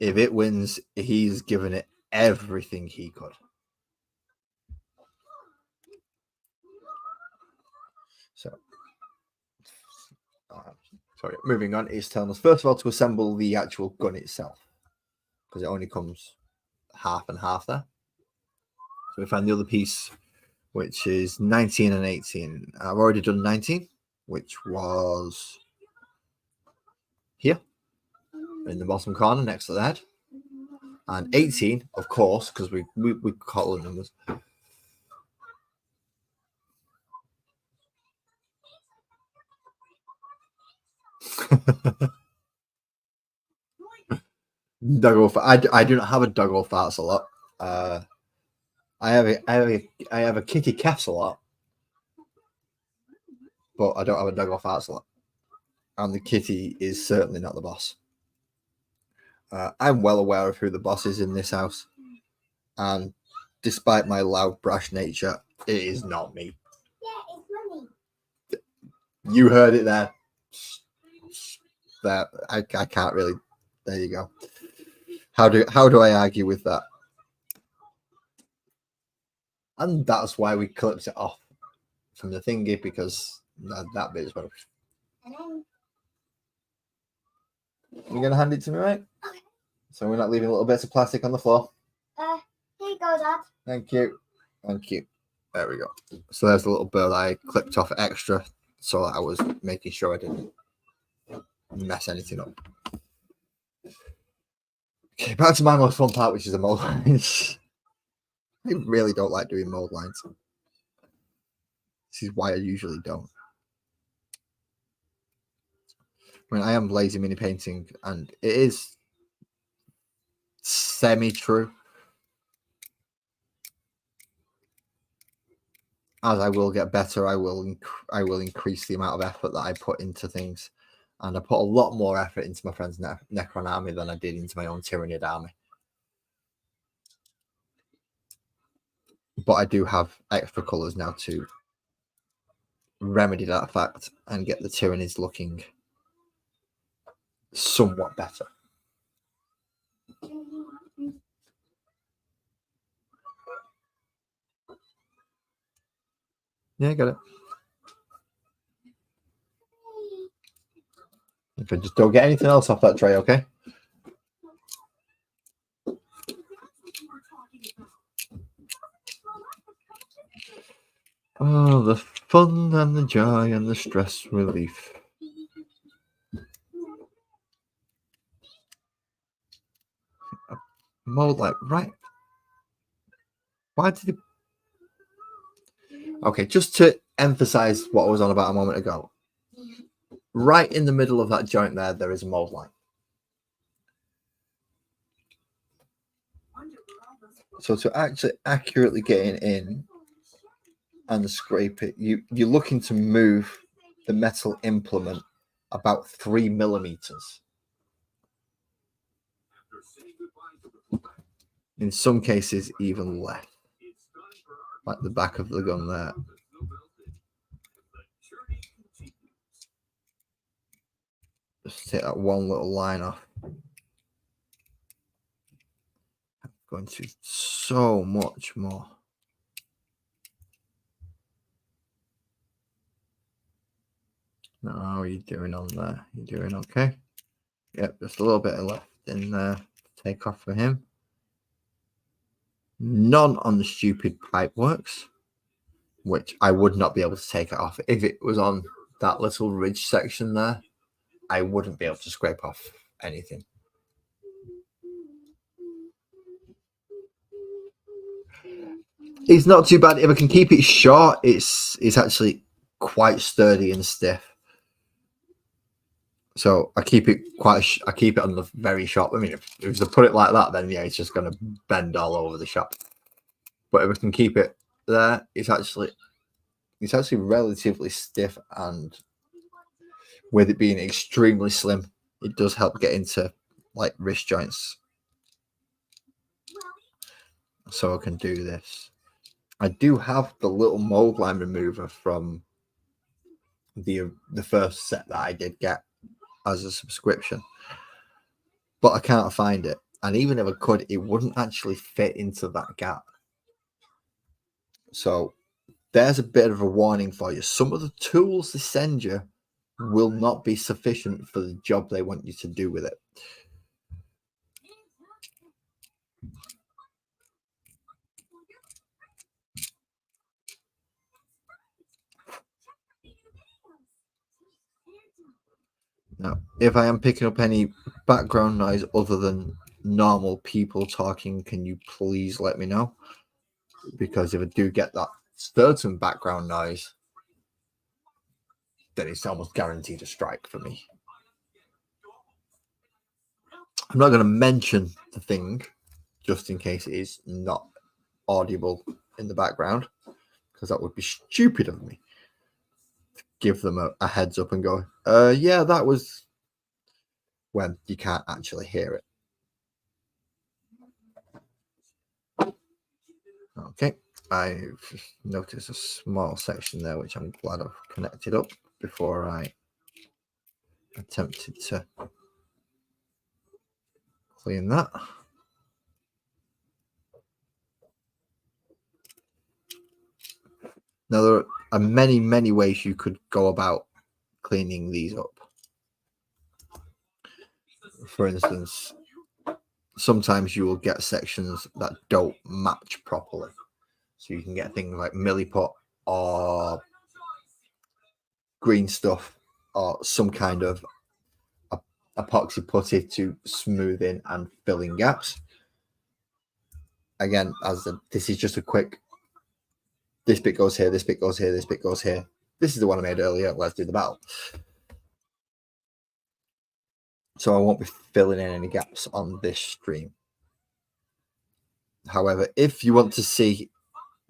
If it wins, he's given it everything he could. So, sorry, moving on, it's telling us first of all to assemble the actual gun itself, because it only comes half and half there. So we find the other piece, which is 19 and 18. I've already done 19, which was here in the bottom corner next to the head, and 18, of course, because we call the numbers. Doggo fart. I do not have a doggo farts a lot. I have a kitty cats a lot, but I don't have a doggo farts a lot. And the kitty is certainly not the boss. I'm well aware of who the boss is in this house, and despite my loud, brash nature, it is not me. Yeah, it's money. You heard it there. That I can't really. There you go. How do I argue with that? And that's why we clipped it off from the thingy, because that bit is well. You're gonna hand it to me, right? Okay. So we're not leaving little bits of plastic on the floor. Here you go, Dad. Thank you. Thank you. There we go. So there's a little bit that I clipped off extra, so that I was making sure I didn't mess anything up. Okay, back to my most fun part, which is the mold lines. I really don't like doing mold lines. This is why I usually don't. I mean, I am lazy mini painting, and it is semi-true. As I will get better, I will increase the amount of effort that I put into things, and I put a lot more effort into my friend's Necron army than I did into my own Tyranid army. But I do have extra colours now to remedy that fact and get the Tyranids looking somewhat better. Yeah, got it. Okay, just don't get anything else off that tray, okay? Oh, the fun and the joy and the stress relief. Mold like right. Why did he? Okay, just to emphasize what I was on about a moment ago. Right in the middle of that joint there is a mold line. So to actually accurately get in, and scrape it, you're looking to move the metal implement about 3 millimeters. In some cases, even less, like the back of the gun there. Just take that one little line off. I'm going to so much more. Now, how are you doing on there? You doing okay? Yep, just a little bit left in there. Take off for him. None on the stupid pipe works, which I would not be able to take it off. If it was on that little ridge section there, I wouldn't be able to scrape off anything. It's not too bad. If I can keep it short, it's actually quite sturdy and stiff. So I keep it I keep it on the very short. I mean, if I put it like that, then yeah, it's just going to bend all over the shop. But if I can keep it there, it's actually relatively stiff, and with it being extremely slim, it does help get into like wrist joints. So I can do this. I do have the little mold line remover from the first set that I did get as a subscription, but I can't find it. And even if I could, it wouldn't actually fit into that gap. So there's a bit of a warning for you. Some of the tools they send you will not be sufficient for the job they want you to do with it. Now, if I am picking up any background noise other than normal people talking, can you please let me know? Because if I do get that certain background noise, then it's almost guaranteed a strike for me. I'm not going to mention the thing just in case it is not audible in the background, because that would be stupid of me. Give them a heads up and go, yeah, that was, when you can't actually hear it. Okay, I've noticed a small section there, which I'm glad I've connected up before I attempted to clean that. Now, there are many, many ways you could go about cleaning these up. For instance, sometimes you will get sections that don't match properly. So you can get things like milliput or green stuff or some kind of epoxy putty to smooth in and fill in gaps. Again, this is just a quick, this bit goes here, this bit goes here, this bit goes here. This is the one I made earlier. Let's do the battle. So I won't be filling in any gaps on this stream. However, if you want to see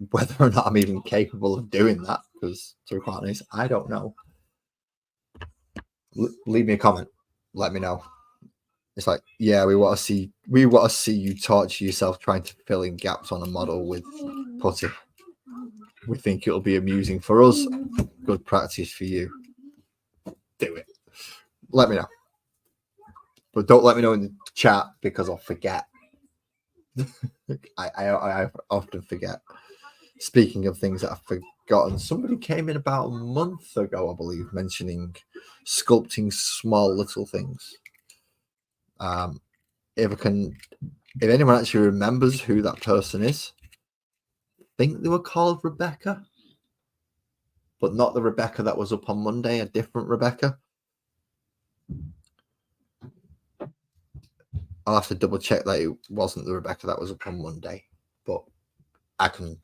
whether or not I'm even capable of doing that, because to be quite honest, I don't know, leave me a comment. Let me know. It's like, yeah, we want to see you torture yourself trying to fill in gaps on a model with putty. We think it'll be amusing for us. Good practice for you. Do it. Let me know. But don't let me know in the chat, because I'll forget. I often forget. Speaking of things that I've forgotten, somebody came in about a month ago, I believe, mentioning sculpting small little things. If anyone actually remembers who that person is, I think they were called Rebecca, but not the Rebecca that was up on Monday, a different Rebecca. I'll have to double check that it wasn't the Rebecca that was up on Monday, but I can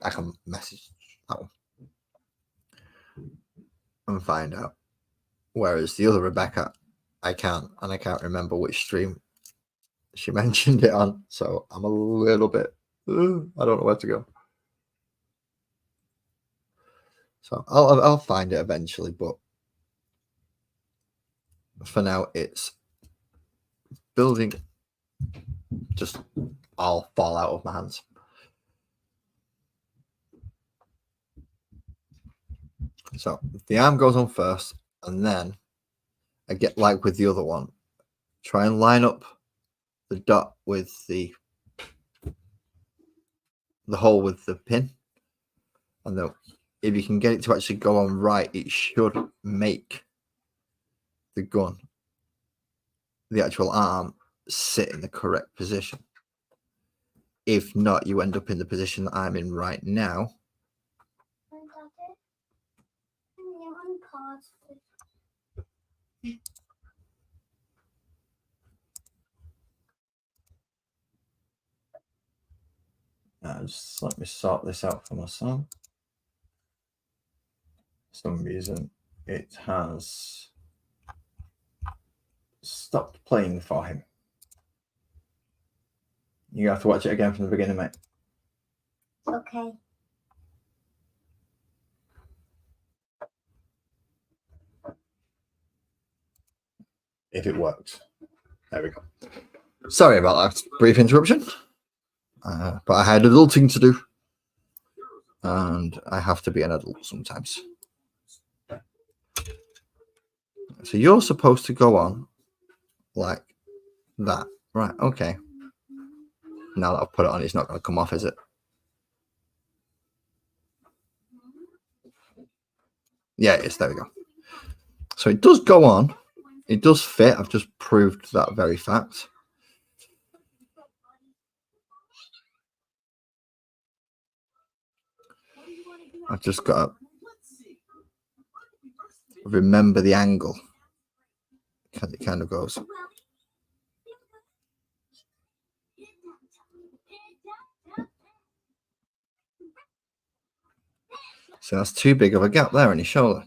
message that one and find out. Whereas the other Rebecca, I can't, and I can't remember which stream she mentioned it on, so I'm a little bit, I don't know where to go. So I'll find it eventually, but for now it's building just all fall out of my hands. So the arm goes on first, and then I get like with the other one, try and line up the dot with the hole with the pin, and then if you can get it to actually go on right, it should make the gun, the actual arm, sit in the correct position. If not, you end up in the position that I'm in right now. Just let me sort this out for myself. For some reason, it has stopped playing for him. You have to watch it again from the beginning, mate. Okay. If it works. There we go. Sorry about that brief interruption. But I had adulting to do. And I have to be an adult sometimes. So you're supposed to go on like that. Right, okay. Now that I've put it on, it's not going to come off, is it? Yeah, it is. There we go. So it does go on. It does fit. I've just proved that very fact. I've just got to remember the angle, because it kind of goes. So that's too big of a gap there in his shoulder.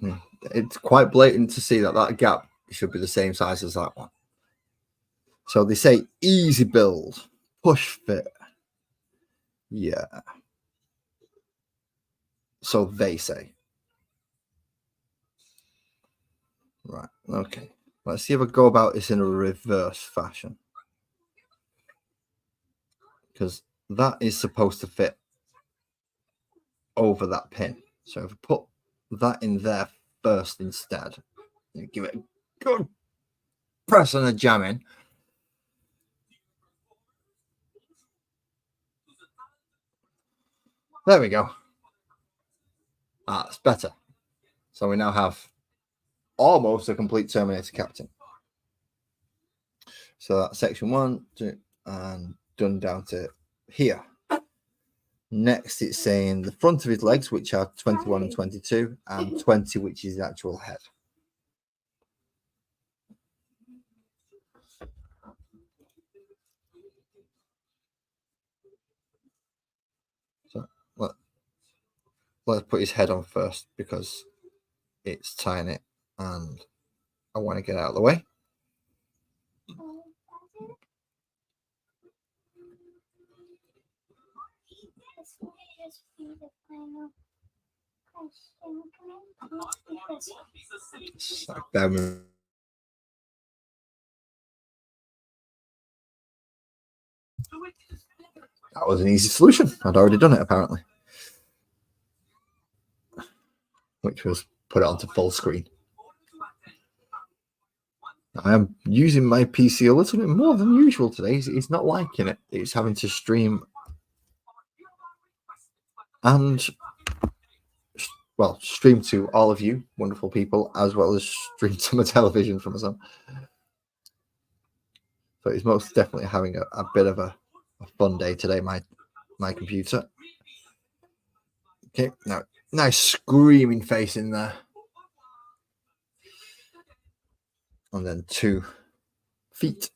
It's quite blatant to see that that gap should be the same size as that one. So they say easy build, push fit. Yeah. So they say. Right, okay. Let's see if I go about this in a reverse fashion. Because that is supposed to fit over that pin. So if I put that in there first instead, and give it a good press and a jam in. There we go. That's better. So we now have almost a complete Terminator Captain. So that's section 1, 2, and done down to here. Next, it's saying the front of his legs, which are 21 and 22, and 20, which is the actual head. So let's put his head on first, because it's tiny and I want to get out of the way. That was an easy solution. I'd already done it, apparently. Which was put it onto full screen. I am using my PC a little bit more than usual today. It's not liking it. It's having to stream and, well, stream to all of you wonderful people, as well as stream to my television for my son. So it's most definitely having a bit of a fun day today, my computer. Okay, now nice screaming face in there. And then 2 feet,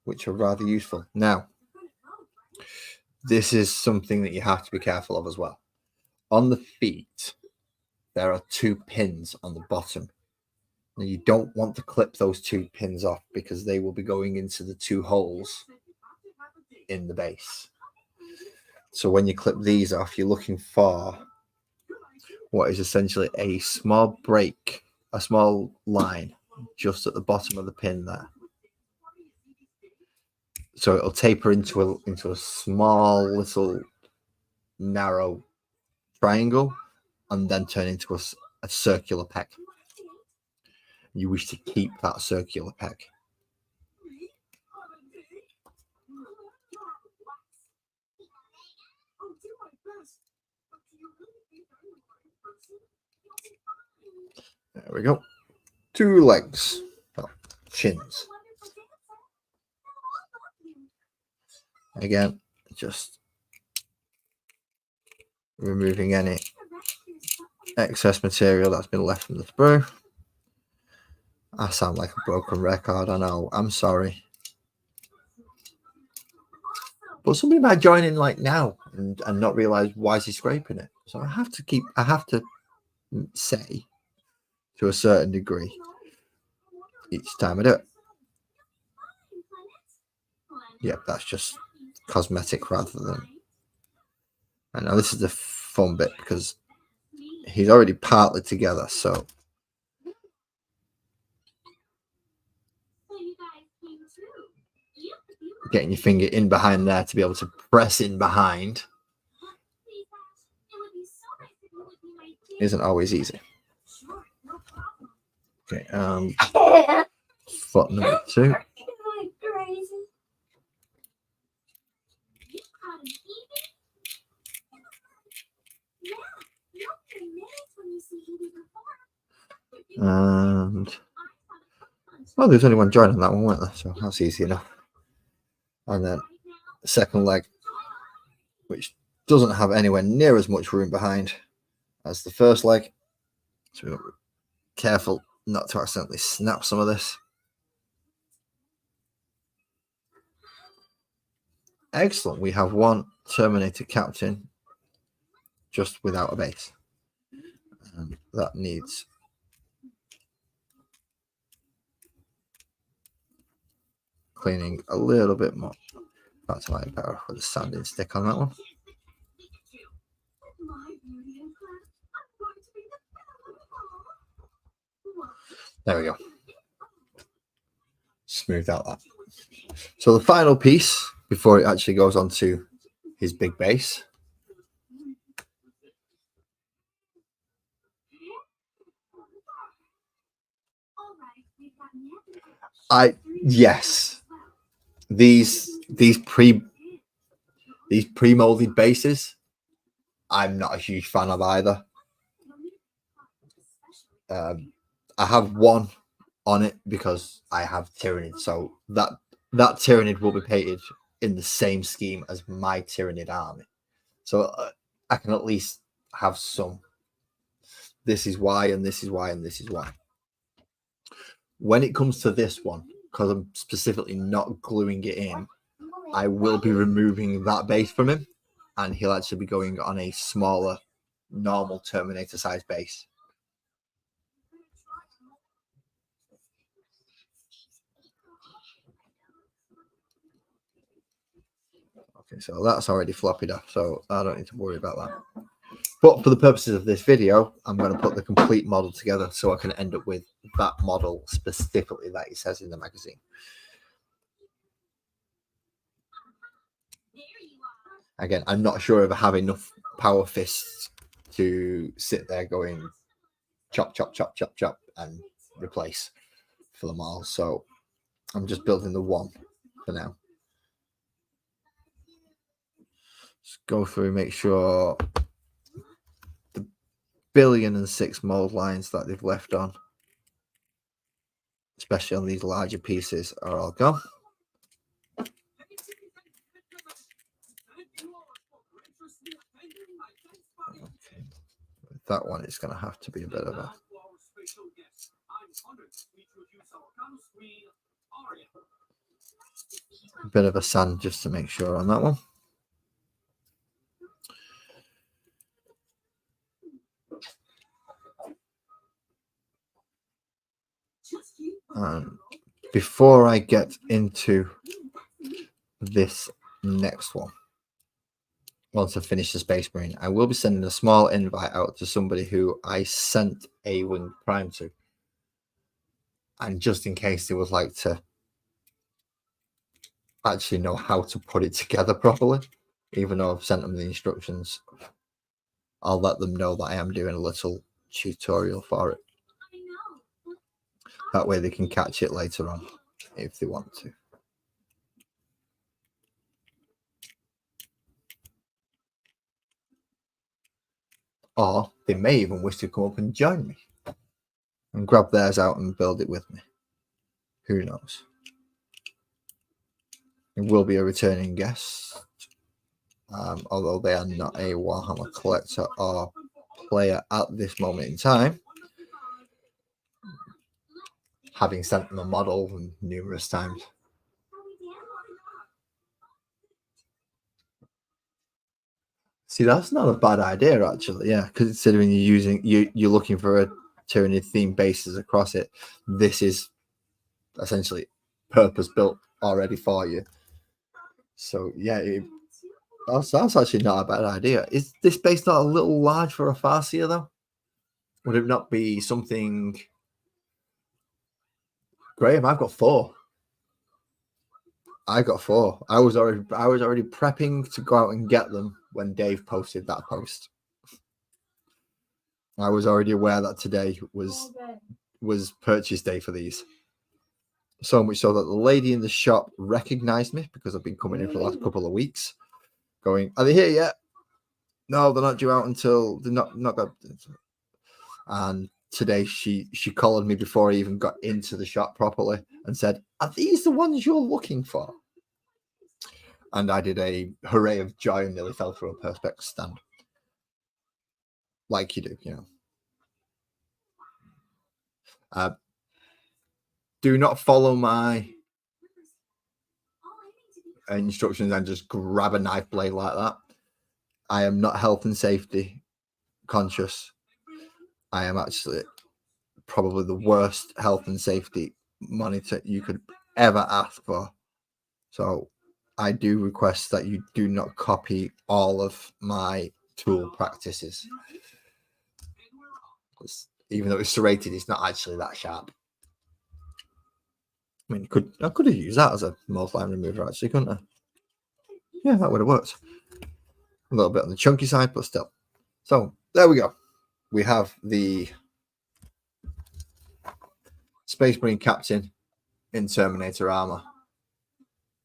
which are rather useful. Now, this is something that you have to be careful of as well. On the feet, there are 2 pins on the bottom. Now, you don't want to clip those 2 pins off, because they will be going into the 2 holes in the base. So when you clip these off, you're looking for what is essentially a small break, a small line just at the bottom of the pin there. So it'll taper into a small little narrow triangle and then turn into a circular peg. You wish to keep that circular peg. There we go. 2 legs, well, chins. Again, just removing any excess material that's been left from the sprue. I sound like a broken record, I know, I'm sorry. But somebody might join in like now and not realize why is he scraping it. So I have to say to a certain degree each time I do it. Yep, that's just cosmetic rather than. I know this is the fun bit because he's already partly together, so getting your finger in behind there to be able to press in behind isn't always easy. Okay, foot number 2. And oh, there's only one joint on that one, weren't there? So that's easy enough. And then the second leg, which doesn't have anywhere near as much room behind as the first leg. So we're careful not to accidentally snap some of this. Excellent. We have one Terminator Captain just without a base. And that needs cleaning a little bit more. That's why I better put a sanding stick on that one. There we go. Smooth out that. So the final piece before it actually goes onto his big base. Yes. These pre-molded bases, I'm not a huge fan of either. I have one on it because I have Tyranid, so that Tyranid will be painted in the same scheme as my Tyranid army, so I can at least have some. This is why, and this is why, and this is why. When it comes to this one, because I'm specifically not gluing it in, I will be removing that base from him, and he'll actually be going on a smaller, normal Terminator size base. Okay, so that's already floppied off, so I don't need to worry about that. But for the purposes of this video, I'm going to put the complete model together so I can end up with that model specifically that it says in the magazine. Again, I'm not sure if I have enough power fists to sit there going chop, chop, chop, chop, chop, and replace for them all. So I'm just building the one for now. Just go through, make sure the 1,000,000,006 mold lines that they've left on, especially on these larger pieces, are all gone. Okay. With that one, it's going to have to be a bit of a sand just to make sure on that one. And before I get into this next one, once I finish the Space Marine, I will be sending a small invite out to somebody who I sent a Winged Prime to. And just in case they would like to actually know how to put it together properly, even though I've sent them the instructions, I'll let them know that I am doing a little tutorial for it. That way they can catch it later on if they want to. Or they may even wish to come up and join me and grab theirs out and build it with me. Who knows? It will be a returning guest, although they are not a Warhammer collector or player at this moment in time, having sent them a model numerous times. See, that's not a bad idea, actually. Yeah, considering you're looking for a Tyranid theme bases across it, this is essentially purpose built already for you. So yeah, that's actually not a bad idea. Is this base not a little large for a Farseer though? Would it not be something? Graham, I've got 4. I got 4. I was already prepping to go out and get them when Dave posted that post. I was already aware that today was purchase day for these. So much so that the lady in the shop recognized me because I've been coming in for the last couple of weeks, going, "Are they here yet?" No, they're not due out until they're not got. And today she collared me before I even got into the shop properly and said, "Are these the ones you're looking for?" And I did a hooray of joy and nearly fell through a Perspex stand. Like you do, you know. Do not follow my instructions and just grab a knife blade like that. I am not health and safety conscious. I am actually probably the worst health and safety monitor you could ever ask for. So I do request that you do not copy all of my tool practices. Even though it's serrated, it's not actually that sharp. I mean, I could have used that as a multi-line remover, actually, couldn't I? Yeah, that would have worked. A little bit on the chunky side, but still. So there we go. We have the Space Marine Captain in Terminator armor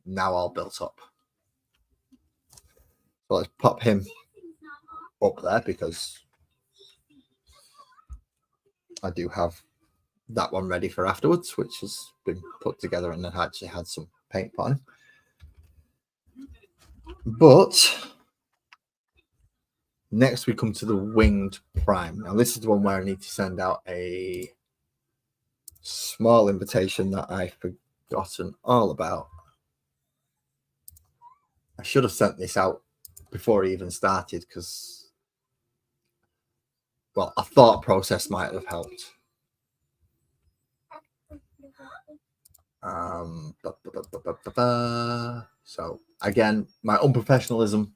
now all built up. So let's pop him up there because I do have that one ready for afterwards, which has been put together and then actually had some paint on. But next we come to the Winged Prime. Now this is the one where I need to send out a small invitation that I've forgotten all about. I should have sent this out before I even started because, well, a thought process might have helped. So again, my unprofessionalism,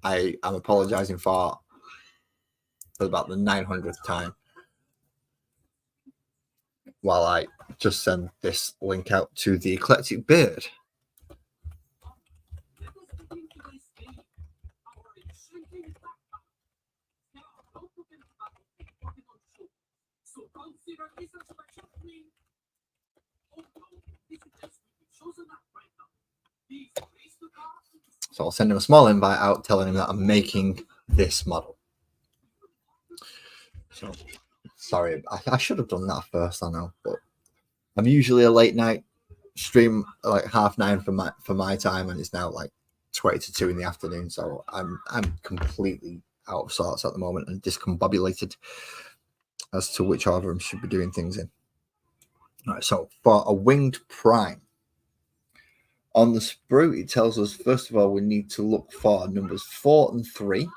I'm apologizing for about the 900th time while I just send this link out to the Eclectic Beard. So I'll send him a small invite out telling him that I'm making this model. So sorry, I should have done that first, I know, but I'm usually a late night stream like 9:30 for my time, and it's now like 20 to 2 in the afternoon. So I'm completely out of sorts at the moment and discombobulated as to which order I should be doing things in. All right, so for a Winged Prime, on the sprue, it tells us, first of all, we need to look for numbers 4 and 3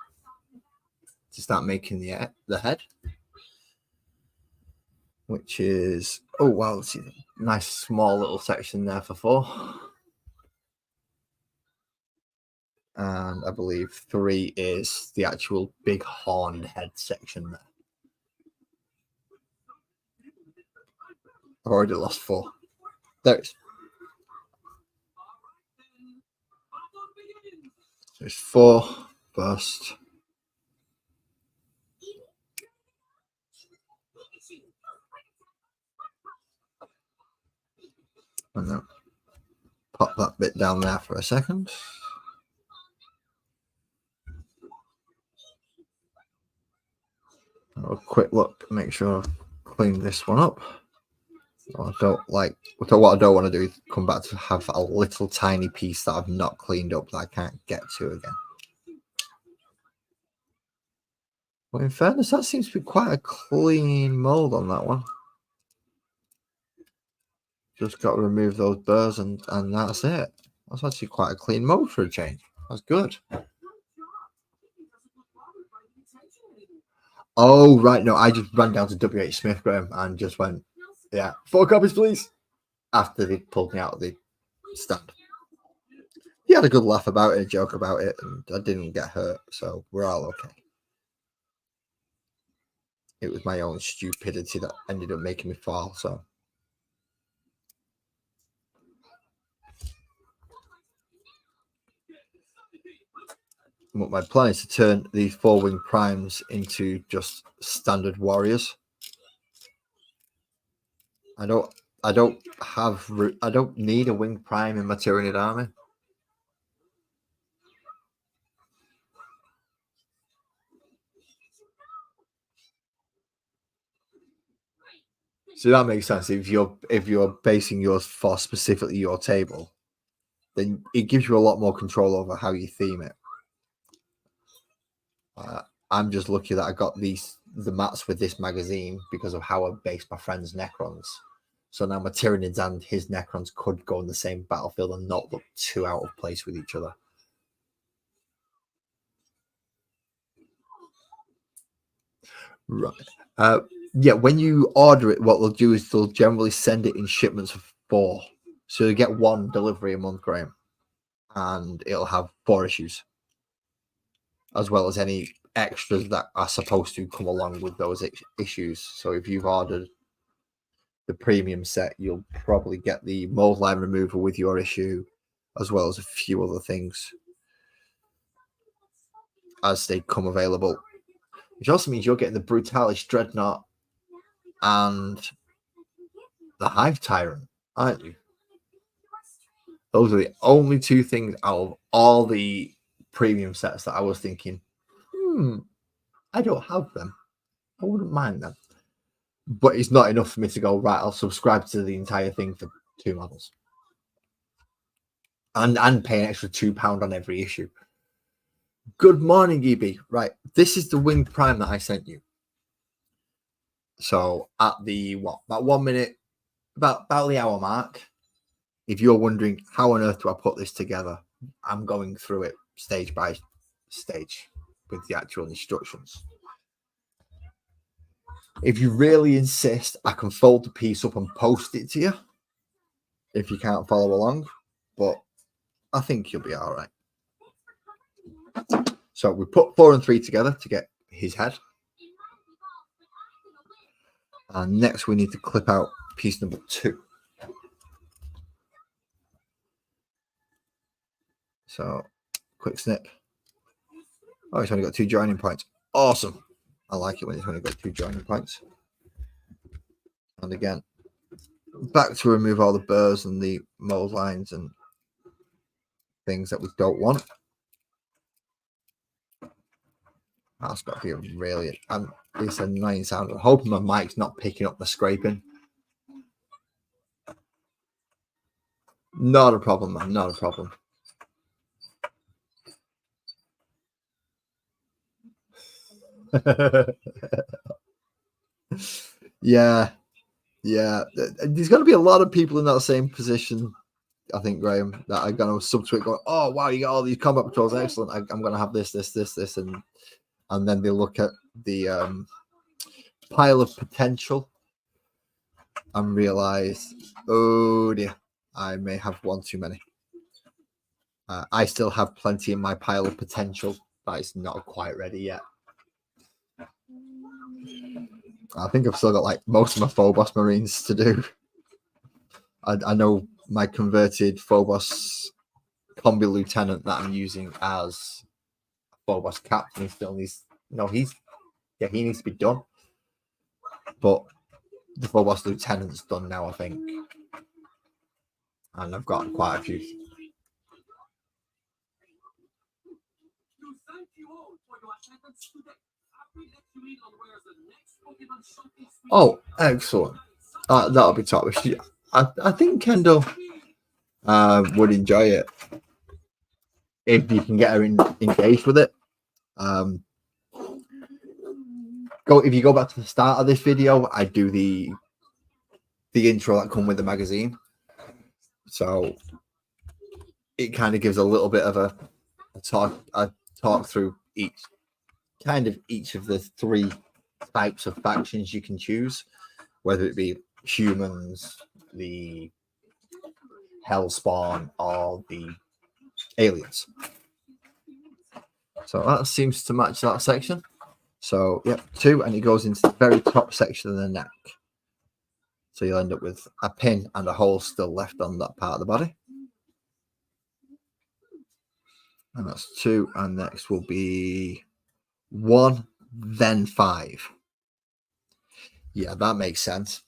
to start making the head, which is, oh, wow, let's see, nice small little section there for 4. And I believe 3 is the actual big horned head section there. I've already lost 4. There it is. There's 4 first. And then pop that bit down there for a second. A quick look, make sure I've cleaned this one up. What I don't want to do is come back to have a little tiny piece that I've not cleaned up that I can't get to again. Well, in fairness, that seems to be quite a clean mold on that one. Just got to remove those burrs and that's it. That's actually quite a clean mold for a change. That's good. Oh, right. No, I just ran down to WH Smith, Graham, and just went, yeah, 4 copies, please. After they pulled me out of the stand. He had a good laugh about it, a joke about it, and I didn't get hurt, so we're all okay. It was my own stupidity that ended up making me fall, so. What my plan is to turn these 4 winged primes into just standard warriors. I don't need a winged prime in my Tyranid army. So that makes sense. If you're basing yours for specifically your table, then it gives you a lot more control over how you theme it. I'm just lucky that I got the mats with this magazine because of how I based my friend's Necrons. So now my Tyranids and his Necrons could go on the same battlefield and not look too out of place with each other. Right. Yeah, when you order it, what they'll do is they'll generally send it in shipments of 4. So you get 1 delivery a month, Graham. And it'll have 4 issues. As well as any extras that are supposed to come along with those issues. So if you've ordered the premium set, you'll probably get the mold line removal with your issue, as well as a few other things as they come available. Which also means you're getting the Brutalis Dreadnought and the Hive Tyrant, aren't you? Those are the only 2 things out of all the premium sets that I was thinking, I don't have them. I wouldn't mind them. But it's not enough for me to go, right, I'll subscribe to the entire thing for 2 models. And pay an extra £2 on every issue. Good morning, EB. Right, this is the winged prime that I sent you. So at the about 1 minute, about the hour mark, if you're wondering how on earth do I put this together, I'm going through it stage by stage with the actual instructions. If you really insist, I can fold the piece up and post it to you if you can't follow along, but I think you'll be all right. So we put 4 and 3 together to get his head. And next we need to clip out piece number 2. So quick snip. Oh, it's only got 2 joining points. Awesome. I like it when it's only got 2 joining points. And again, back to remove all the burrs and the mold lines and things that we don't want. That's got to be really, it's a annoying sound. I'm hoping my mic's not picking up the scraping. Not a problem, man. Not a problem. Yeah. There's going to be a lot of people in that same position, I think, Graham, that are going to sub to it going, oh, wow, you got all these combat patrols. Excellent. I'm going to have this. And then they look at the pile of potential and realize, oh, dear, I may have one too many. I still have plenty in my pile of potential, but it's not quite ready yet. I think I've still got like most of my Phobos Marines to do. I know my converted Phobos combi lieutenant that I'm using as Phobos captain still needs. No, he needs to be done. But the Phobos lieutenant's done now, I think, and I've got quite a few. Oh, excellent! That'll be top. I think Kendall would enjoy it if you can get her engaged with it. If you go back to the start of this video, I do the intro that come with the magazine, so it kind of gives a little bit of a talk through each of the 3 types of factions you can choose, whether it be humans, the Hellspawn, or the aliens. So that seems to match that section. So yep, 2, and it goes into the very top section of the neck. So you'll end up with a pin and a hole still left on that part of the body. And that's 2, and next will be 1, then 5. Yeah, that makes sense.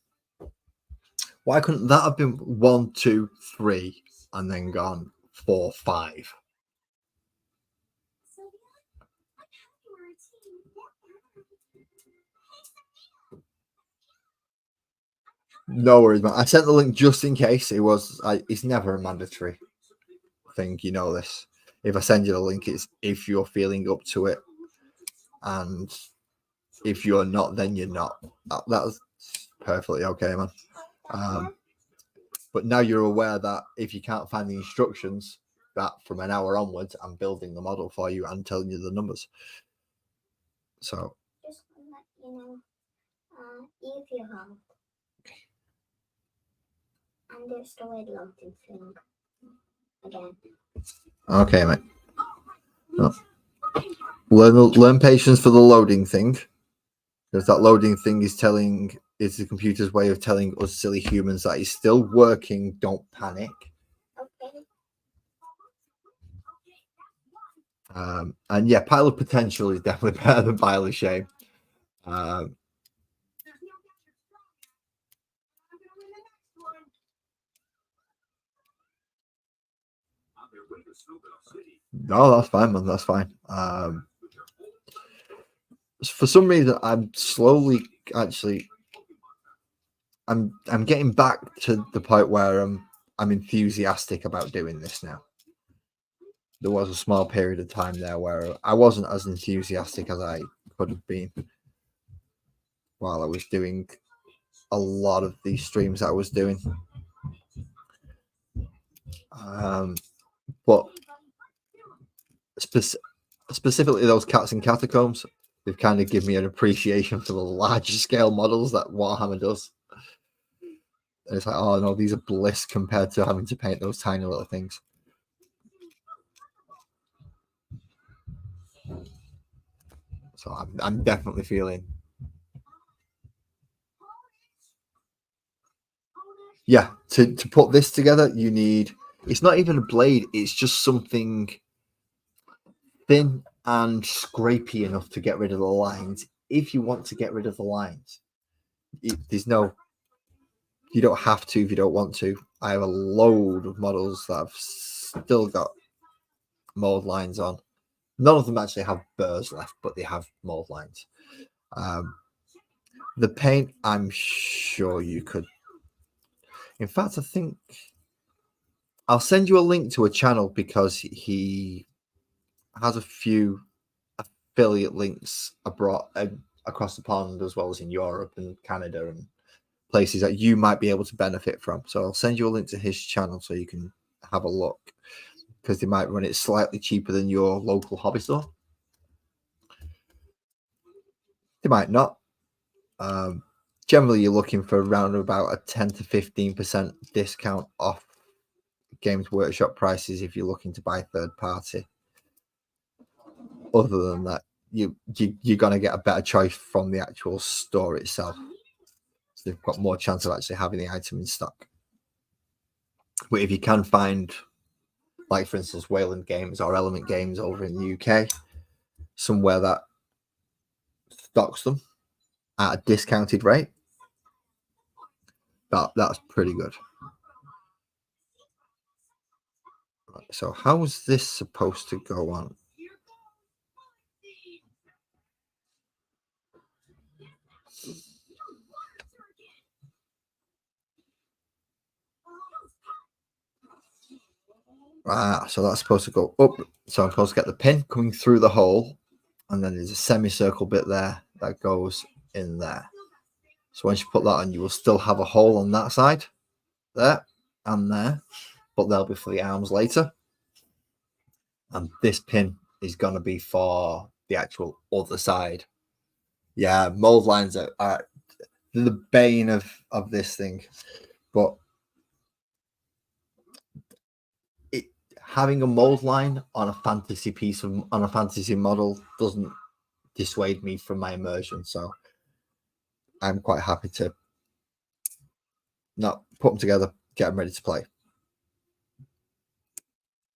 Why couldn't that have been 1, 2, 3, and then gone 4, 5? No worries, man. I sent the link just in case. It's never a mandatory thing, you know this. If I send you the link, it's if you're feeling up to it, and if you're not, then you're not. That's perfectly okay, man. But now you're aware that if you can't find the instructions, that from an hour onwards, I'm building the model for you and telling you the numbers. So just let you know if you have. And it's the way loading thing again. Okay, mate. Oh. Learn patience for the loading thing, because that loading thing is the computer's way of telling us silly humans that it's still working. Don't panic. Okay. And yeah, pile of potential is definitely better than pile of shame. No, that's fine, man. That's fine. For some reason, I'm slowly I'm getting back to the point where I'm enthusiastic about doing this now. There was a small period of time there where I wasn't as enthusiastic as I could have been while I was doing a lot of these streams that I was doing. But specifically those cats and catacombs, they've kind of given me an appreciation for the larger scale models that Warhammer does. And it's like, oh no, these are bliss compared to having to paint those tiny little things. So I'm definitely feeling. Yeah, to put this together, you need. It's not even a blade. It's just something thin and scrapey enough to get rid of the lines. If you want to get rid of the lines, there's no. You don't have to if you don't want to. I have a load of models that have still got mold lines on. None of them actually have burrs left, but they have mold lines. The paint, I'm sure you could. In fact, I think I'll send you a link to a channel because he has a few affiliate links abroad, across the pond, as well as in Europe and Canada and places that you might be able to benefit from. So I'll send you a link to his channel so you can have a look, because they might run it slightly cheaper than your local hobby store. They might not. Generally, you're looking for around about a 10 to 15% discount off Games Workshop prices if you're looking to buy third party. Other than that, you're gonna get a better choice from the actual store itself. So they've got more chance of actually having the item in stock. But if you can find, like for instance, Wayland Games or Element Games over in the UK, somewhere that stocks them at a discounted rate, that's pretty good. Right, so how is this supposed to go on? So that's supposed to go up. So I'm supposed to get the pin coming through the hole, and then there's a semicircle bit there that goes in there. So once you put that on, you will still have a hole on that side, there and there, but they'll be for the arms later. And this pin is going to be for the actual other side. Yeah, mold lines are the bane of this thing, but having a mold line on a fantasy model doesn't dissuade me from my immersion. So I'm quite happy to not put them together, get them ready to play.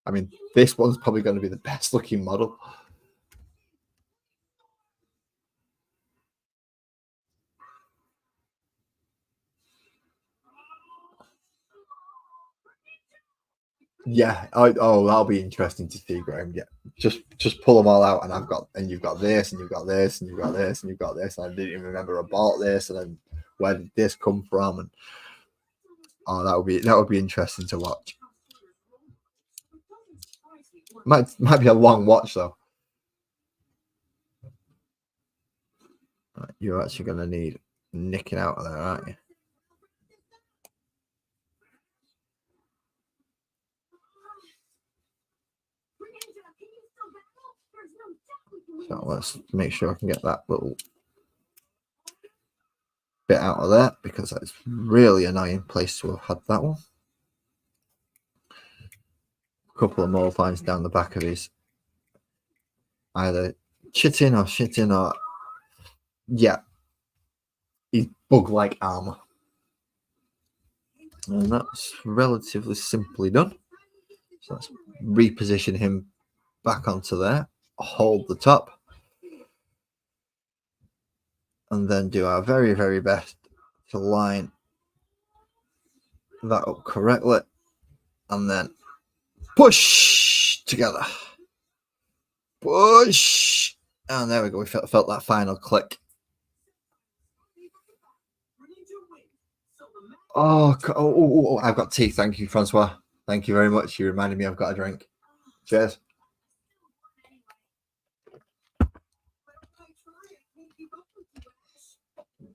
I mean, this one's probably going to be the best looking model. Yeah. Oh, that'll be interesting to see, Graham. Yeah, just pull them all out, and you've got this, and you've got this, and you've got this, and you've got this. And I didn't even remember I bought this, and then where did this come from? And oh, that would be interesting to watch. Might be a long watch though. Right, you're actually going to need nicking out of there, aren't you? So let's make sure I can get that little bit out of there, because that's really annoying place to have had that one. A couple of mold lines down the back of his either chitting or shitting, or yeah, his bug-like armor. And that's relatively simply done. So let's reposition him back onto there, hold the top, and then do our very, very best to line that up correctly, and then push together. Push, and there we go. We felt that final click. Oh, I've got tea. Thank you, Francois. Thank you very much. You reminded me I've got a drink. Cheers.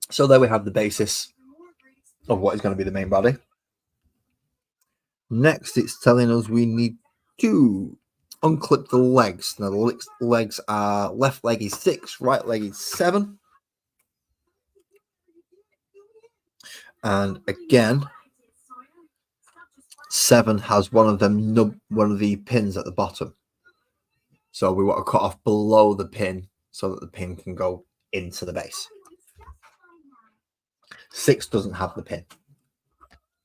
So there we have the basis of what is going to be the main body. Next, it's telling us we need to unclip the legs. Now, the legs are left leg is 6, right leg is 7. And again, 7 has one of the pins at the bottom. So we want to cut off below the pin so that the pin can go into the base. 6 doesn't have the pin.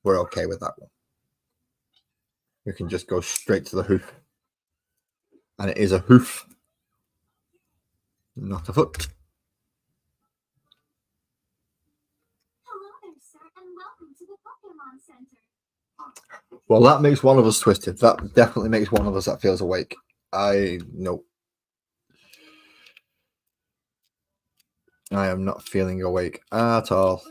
We're okay with that one. We can just go straight to the hoof. And it is a hoof, not a foot. Well, that makes one of us twisted. That definitely makes one of us that feels awake. I know. I am not feeling awake at all.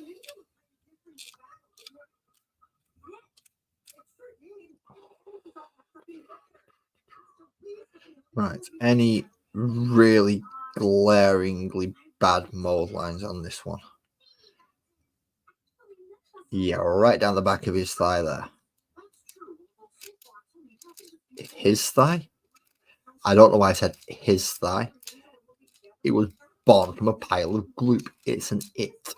Right. Any really glaringly bad mold lines on this one? Yeah, right down the back of his thigh there. His thigh? I don't know why I said his thigh. It was born from a pile of gloop. It's an it,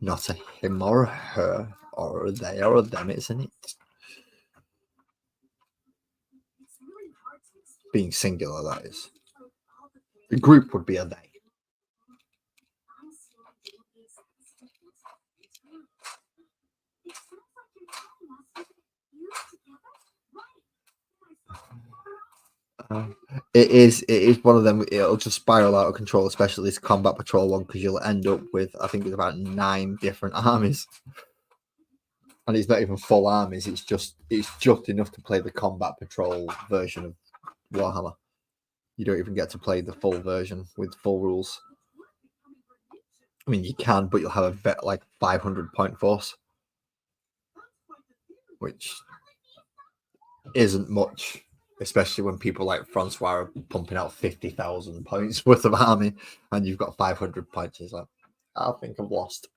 not a him or a her or a they or a them. It's an it. being singular, that is. The group would be a they. It is one of them. It'll just spiral out of control, especially this combat patrol one, because you'll end up with, I think it's about 9 different armies, and it's not even full armies. It's just enough to play the combat patrol version of Warhammer. You don't even get to play the full version with full rules. I mean, you can, but you'll have a vet like 500-point force, which isn't much, especially when people like Francois are pumping out 50,000 points worth of army, and you've got 500 points. It's like, I think I've lost.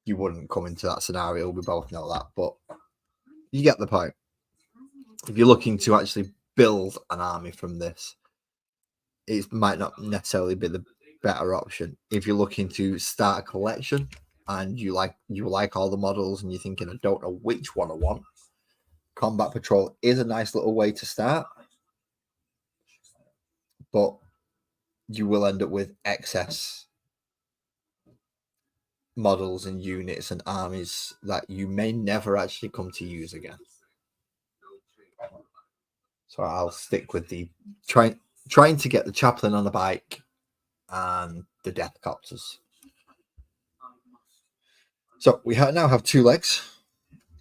You wouldn't come into that scenario. We both know that, but you get the point. If you're looking to actually build an army from this, it might not necessarily be the better option. If you're looking to start a collection and you like all the models and you're thinking, I don't know which one I want, Combat Patrol is a nice little way to start, but you will end up with excess models and units and armies that you may never actually come to use again. So I'll stick with the trying to get the chaplain on a bike and the death copters. So we now have 2 legs,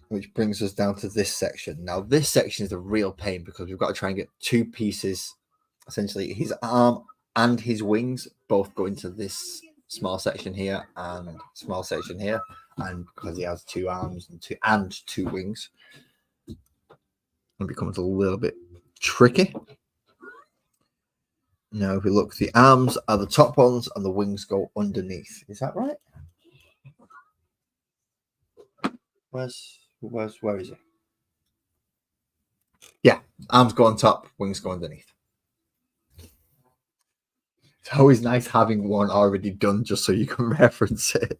which brings us down to this section. Now this section is a real pain because we've got to try and get 2 pieces. Essentially, his arm and his wings both go into this small section here and small section here, and because he has 2 arms and 2 wings, it becomes a little bit tricky. Now, if we look, the arms are the top ones and the wings go underneath. Is that right? Where is it? Yeah, arms go on top, wings go underneath. It's always nice having one already done just so you can reference it.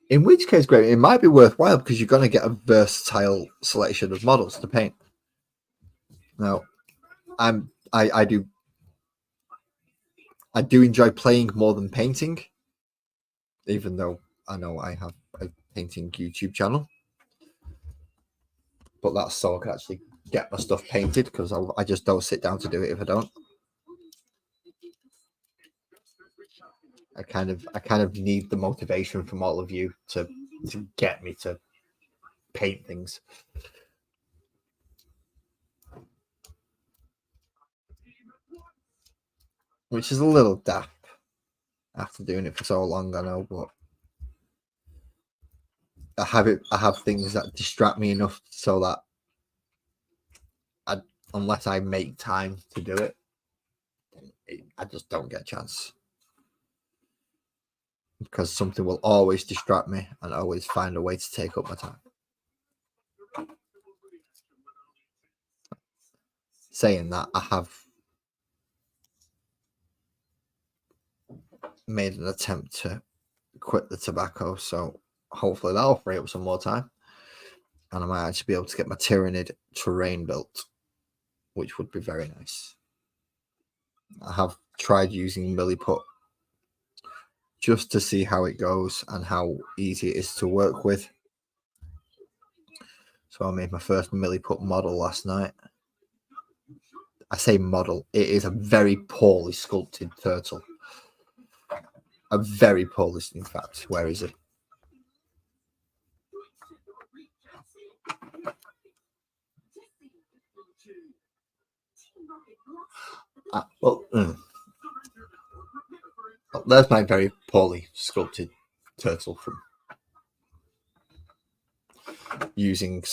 In which case, great, it might be worthwhile because you're going to get a versatile selection of models to paint. Now, I do enjoy playing more than painting, even though I know I have a painting YouTube channel. But that's so I can actually get my stuff painted, because I just don't sit down to do it if I don't. I kind of need the motivation from all of you to get me to paint things. Which is a little daft after doing it for so long, I know, but I have things that distract me enough so that unless I make time to do it, I just don't get a chance. Because something will always distract me and always find a way to take up my time. Saying that, I have made an attempt to quit the tobacco, so hopefully that'll free up some more time, and I might actually be able to get my Tyranid terrain built, which would be very nice. I have tried using Milliput just to see how it goes and how easy it is to work with. So I made my first Milliput model last night. I say model, it is a very poorly sculpted turtle. A very poorly, in fact. Where is it? There's my very poorly sculpted turtle from using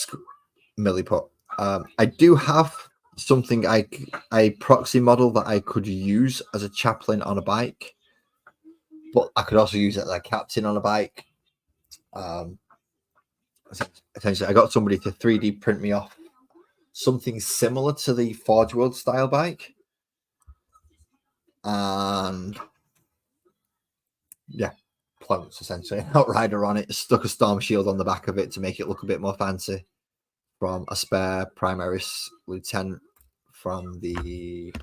Milliput. I do have something a proxy model that I could use as a chaplain on a bike, but I could also use it as a captain on a bike. Essentially, I got somebody to 3D print me off something similar to the Forge World style bike, and yeah, plants, essentially. An outrider on it, stuck a storm shield on the back of it to make it look a bit more fancy, from a spare Primaris Lieutenant from the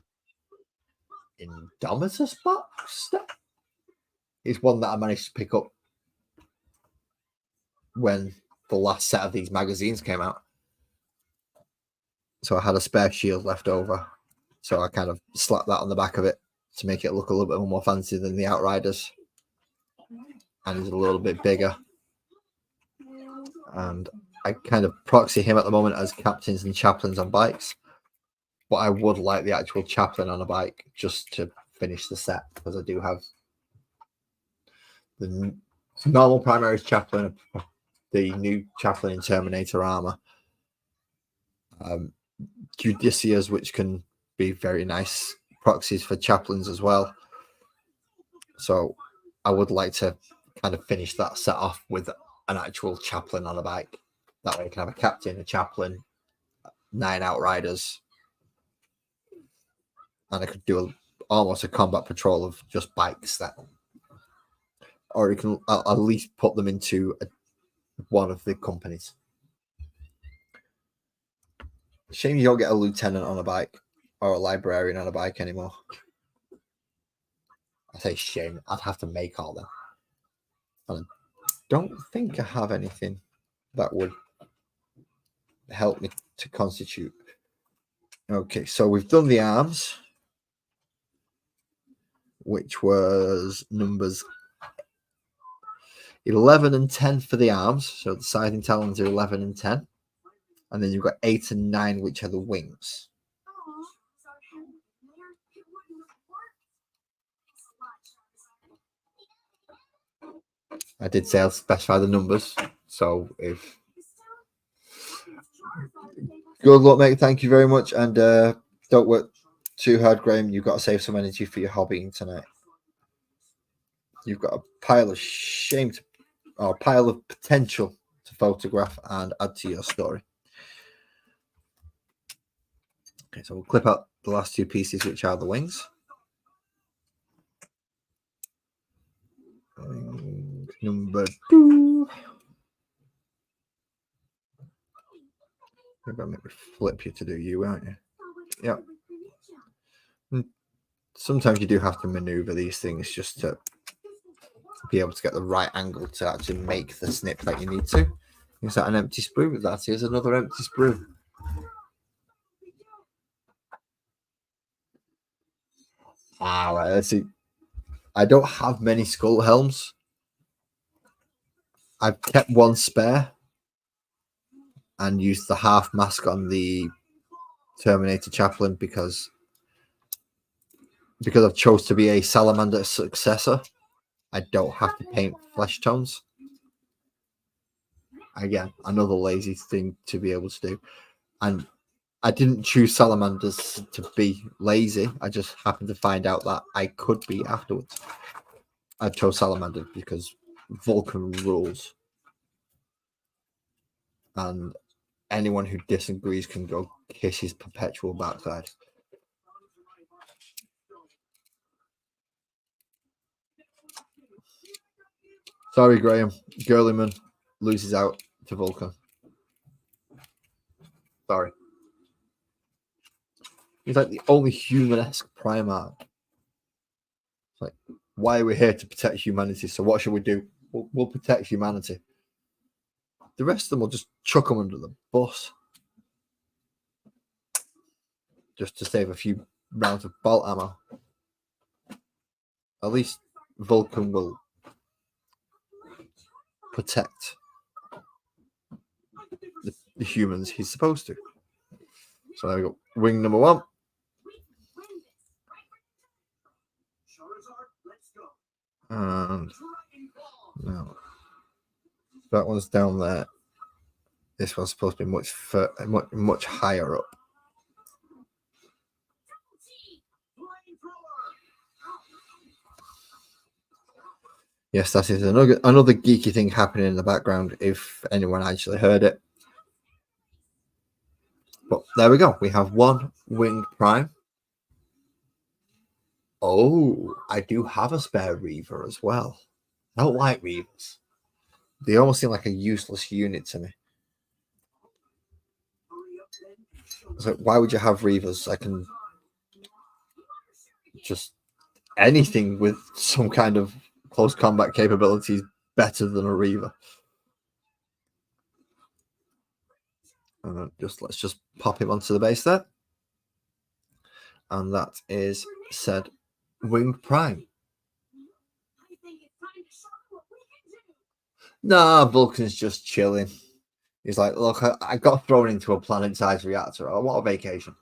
Indomitus box. It's one that I managed to pick up when the last set of these magazines came out. So I had a spare shield left over. So I kind of slapped that on the back of it to make it look a little bit more fancy than the Outriders. And he's a little bit bigger. And I kind of proxy him at the moment as captains and chaplains on bikes. But I would like the actual chaplain on a bike just to finish the set, because I do have the normal Primaris chaplain, the new chaplain in Terminator armor, Judicias, which can be very nice proxies for chaplains as well. So I would like to kind of finish that set off with an actual chaplain on a bike. That way I can have a captain, a chaplain, 9 outriders, and I could do almost a combat patrol of just bikes that, or you can at least put them into one of the companies. Shame you don't get a lieutenant on a bike or a librarian on a bike anymore. I say shame. I'd have to make all them. And I don't think I have anything that would help me to constitute. Okay, so we've done the arms, which was numbers 11 and 10 for the arms. So the scything talons are 11 and 10. And then you've got 8 and 9, which are the wings. I did say I'll specify the numbers. So if... Good luck, mate. Thank you very much. And don't work too hard, Graham. You've got to save some energy for your hobbying tonight. You've got a pile of shame to, or a pile of potential to photograph and add to your story. Okay, so we'll clip out the last 2 pieces, which are the wings. Number 2. You're going to make me flip you to do you, aren't you? Yeah. Sometimes you do have to maneuver these things just to be able to get the right angle to actually make the snip that you need to. Is that an empty sprue? That is another empty sprue. All right, let's see. I don't have many skull helms. I've kept one spare and used the half mask on the Terminator Chaplain because I've chose to be a salamander successor. I don't have to paint flesh tones. Again, another lazy thing to be able to do. And I didn't choose salamanders to be lazy. I just happened to find out that I could be afterwards. I chose salamanders because Vulcan rules. And anyone who disagrees can go kiss his perpetual backside. Sorry, Graham. Girlyman loses out to Vulcan. Sorry. He's like the only human-esque Primarch. It's like, why are we here to protect humanity? So what should we do? We'll protect humanity. The rest of them will just chuck them under the bus. Just to save a few rounds of bolt ammo. At least Vulcan will protect the humans he's supposed to. So there we go. Wing number 1. And now that one's down there. This one's supposed to be much higher up. Yes, that is another geeky thing happening in the background, if anyone actually heard it. But there we go. We have 1 Winged Prime. Oh, I do have a spare Reaver as well. I don't like Reavers. They almost seem like a useless unit to me. So why would you have Reavers? I can just anything with some kind of close combat capabilities better than a Reaver. Let's just pop him onto the base there. And that is said Winged Prime. Nah, Vulcan's just chilling. He's like, look, I got thrown into a planet-sized reactor. I want a vacation.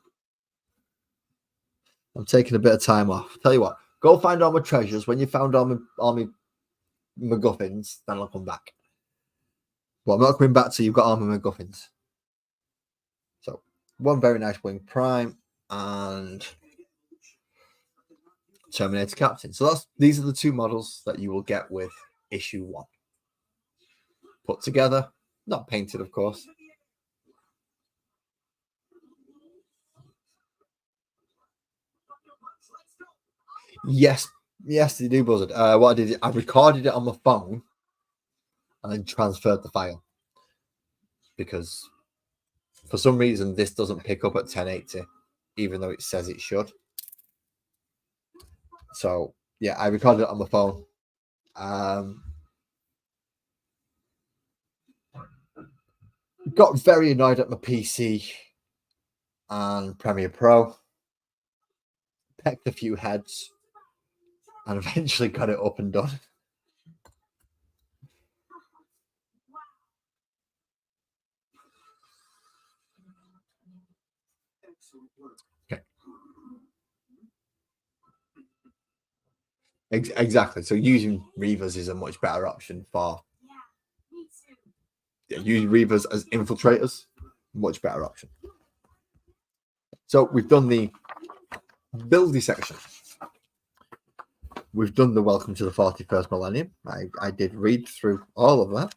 I'm taking a bit of time off. Tell you what, go find all my treasures. When you found all my MacGuffins, then I'll come back. Well, I'm not coming back till you've got all my MacGuffins. So, one very nice Winged Prime and Terminator Captain. So these are the two models that you will get with issue 1. Put together, not painted, of course. Yes, they do, Buzzard. What I did, I recorded it on my phone and then transferred the file because for some reason this doesn't pick up at 1080, even though it says it should. So yeah, I recorded it on my phone. Got very annoyed at my PC and Premiere Pro. Pecked a few heads and eventually got it up and done. Okay. Exactly. So using Reavers is a much better option for using Reavers as infiltrators. Much better option. So we've done the buildy section. We've done the welcome to the 41st millennium. I did read through all of that.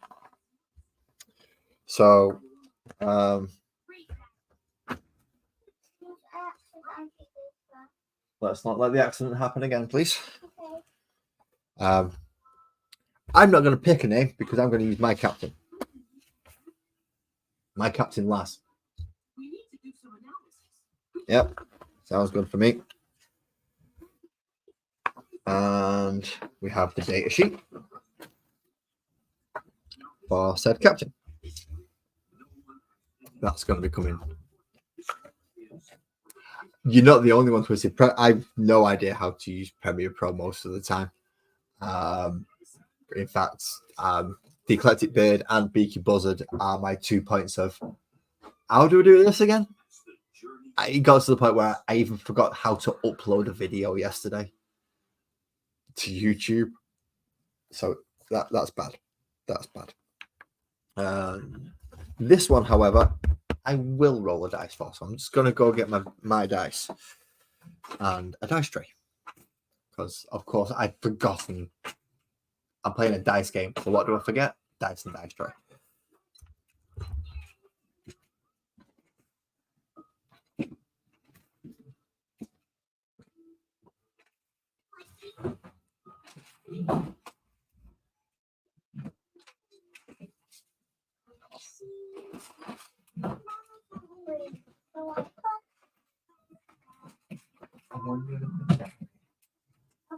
So let's not let the accident happen again, please. I'm not going to pick a name because I'm going to use my captain. My captain Lass. Yep, sounds good for me. And we have the data sheet for said captain. That's going to be coming. You're not the only one to see. I have no idea how to use Premiere Pro most of the time. In fact, the Eclectic Beard and Beaky Buzzard are my 2 points of how do I do this again? It got to the point where I even forgot how to upload a video yesterday to YouTube. So that's bad. That's bad. This one, however, I will roll a dice for. So I'm just going to go get my dice and a dice tray. Because, of course, I'd forgotten I'm playing a dice game. So what do I forget? Dice and dice tray.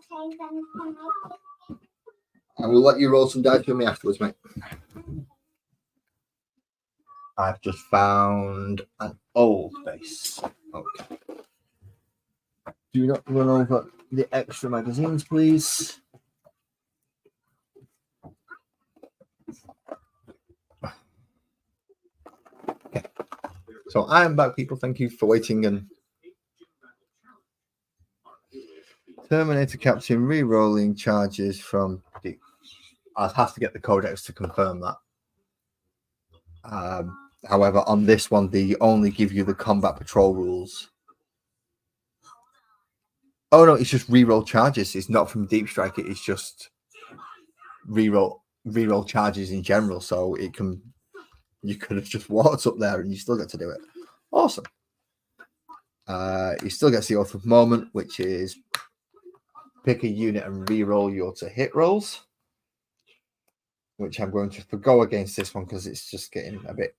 Okay, then I will let you roll some dice with me afterwards, mate. I've just found an old base. Okay. Do not run over the extra magazines, please. Okay. So I am back, people. Thank you for waiting. And Terminator Captain re-rolling charges from the. I'll have to get the codex to confirm that. However, on this one, they only give you the combat patrol rules. Oh no, it's just re-roll charges. It's not from Deep Strike. It's just re-roll charges in general. So you could have just walked up there and you still get to do it. Awesome. You still get the Oath of Moment, which is pick a unit and re-roll your to hit rolls. which I'm going to forgo against this one because it's just getting a bit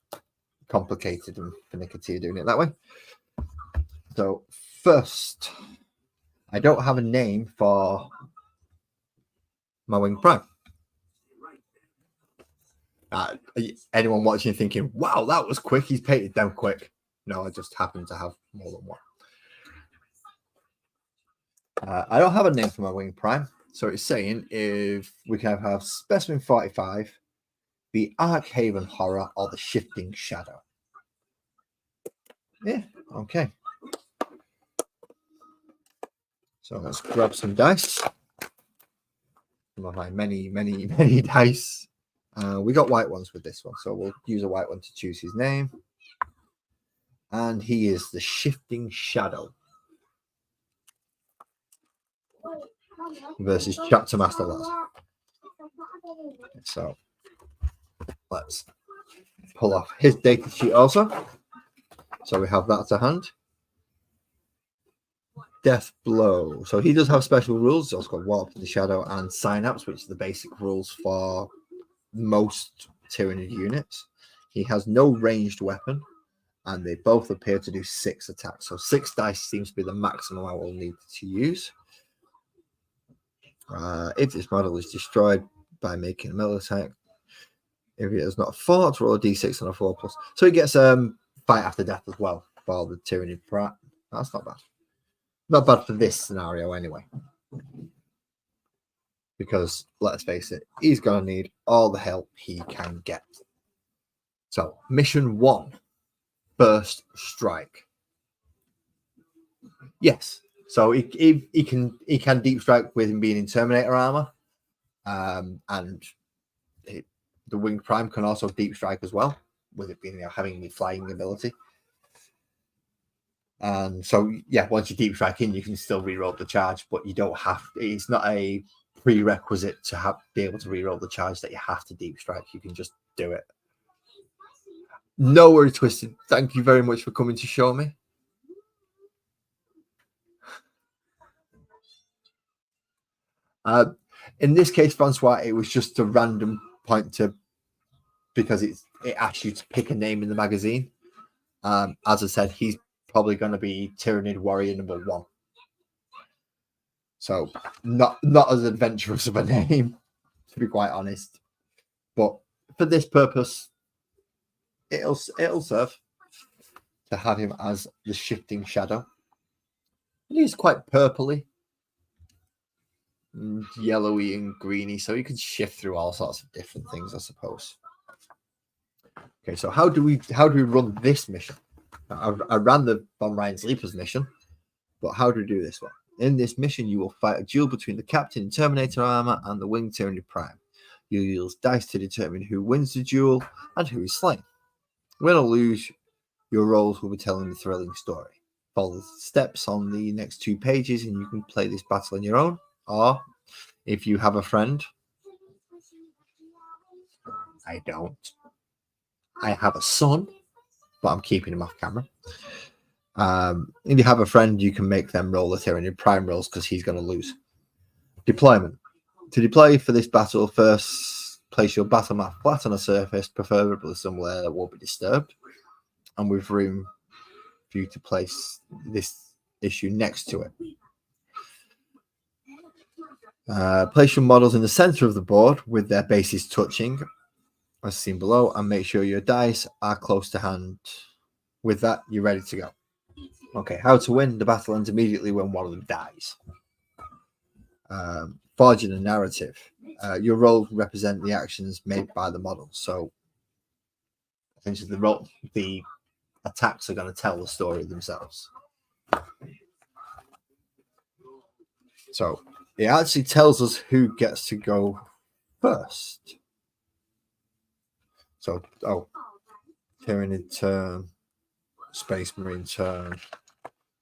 complicated and finicky doing it that way. So first, I don't have a name for my Winged Prime. Anyone watching thinking, wow, that was quick, he's painted them quick. No, I just happen to have more than one. I don't have a name for my Winged Prime, so it's saying if we can have Specimen 45, the Archaven Horror, or the Shifting Shadow. Yeah, okay. So let's grab some dice. Some of my many dice. We got white ones with this one, so we'll use a white one to choose his name. And he is the Shifting Shadow versus Chapter Master Lads. So let's pull off his data sheet also. So we have that to hand. Death Blow. So he does have special rules. He's also got Warp to the Shadow and Synapse, which are the basic rules for most Tyranid units. He has no ranged weapon, and they both appear to do 6 attacks. So 6 dice seems to be the maximum I will need to use. If this model is destroyed by making a melee attack, if it is not fought, roll a d6 on a 4+. So he gets fight after death as well for the Tyranid Prime. That's not bad. Not bad for this scenario anyway. Because, let's face it, he's going to need all the help he can get. So, mission 1. Burst Strike. Yes. So, he can deep strike with him being in Terminator armor. And the Winged Prime can also deep strike as well, with it being having the flying ability. And so, yeah, once you deep strike in, you can still reroll the charge, but you don't have. It's not a prerequisite to be able to reroll the charge that you have to deep strike. You can just do it. No worry, Twisted. Thank you very much for coming to show me. In this case, Francois, it was just a random point because it asks you to pick a name in the magazine. As I said, he's probably going to be Tyranid Warrior number 1. So not as adventurous of a name, to be quite honest. But for this purpose, it'll serve to have him as the Shifting Shadow. And he's quite purpley, and yellowy and greeny, so you can shift through all sorts of different things, I suppose. Okay, so how do we run this mission? I ran the Von Ryan Sleepers mission, but how do we do this one? In this mission, you will fight a duel between the Captain in Terminator armor and the Winged Tyranid Prime. You use dice to determine who wins the duel and who is slain. Win or lose, your roles will be telling a thrilling story. Follow the steps on the next 2 pages and you can play this battle on your own, or if you have a friend. I don't. I have a son, but I'm keeping him off camera. If you have a friend, you can make them roll the Tyranid Prime rolls because he's going to lose. Deployment. To deploy for this battle, first place your battle map flat on a surface, preferably somewhere that won't be disturbed, and with room for you to place this issue next to it. Place your models in the center of the board with their bases touching, as seen below, and make sure your dice are close to hand. With that, you're ready to go. Okay, how to win? The battle ends immediately when one of them dies. Forging a narrative. Your role will represent the actions made by the model. So, essentially, the attacks are going to tell the story themselves. So, it actually tells us who gets to go first. So, Tyranid turn, Space Marine turn.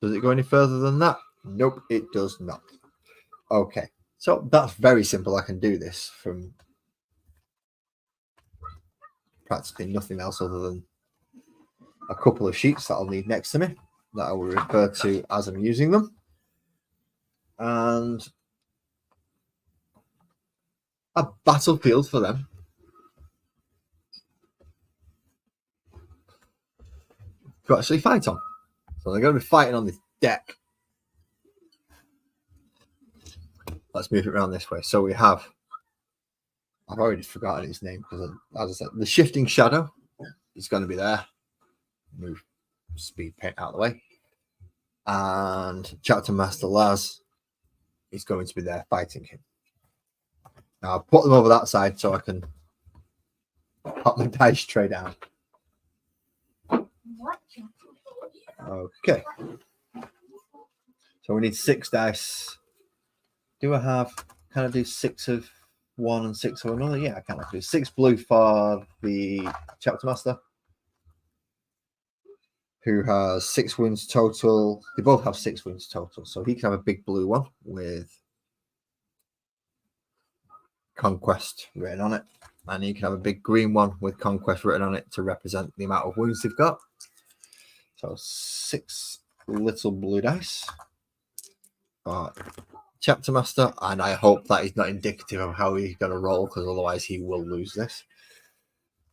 Does it go any further than that? Nope, it does not. Okay, so that's very simple. I can do this from practically nothing else other than a couple of sheets that I'll need next to me that I will refer to as I'm using them. And a battlefield for them to actually fight on. So they're going to be fighting on this deck. Let's move it around this way. So we have, I've already forgotten his name because, as I said, the Shifting Shadow is going to be there. Move speed paint out of the way. And Chapter Master Laz is going to be there fighting him. Now, I'll put them over that side so I can pop my dice tray down. Okay. So we need 6 dice. Do I have, can I do 6 of one and 6 of another? Yeah, I can. I can do 6 blue for the Chapter Master, who has 6 wounds total. They both have 6 wounds total. So he can have a big blue one with Conquest written on it. And he can have a big green one with Conquest written on it to represent the amount of wounds they've got. So 6 little blue dice. Chapter Master, and I hope that is not indicative of how he's going to roll, because otherwise he will lose this.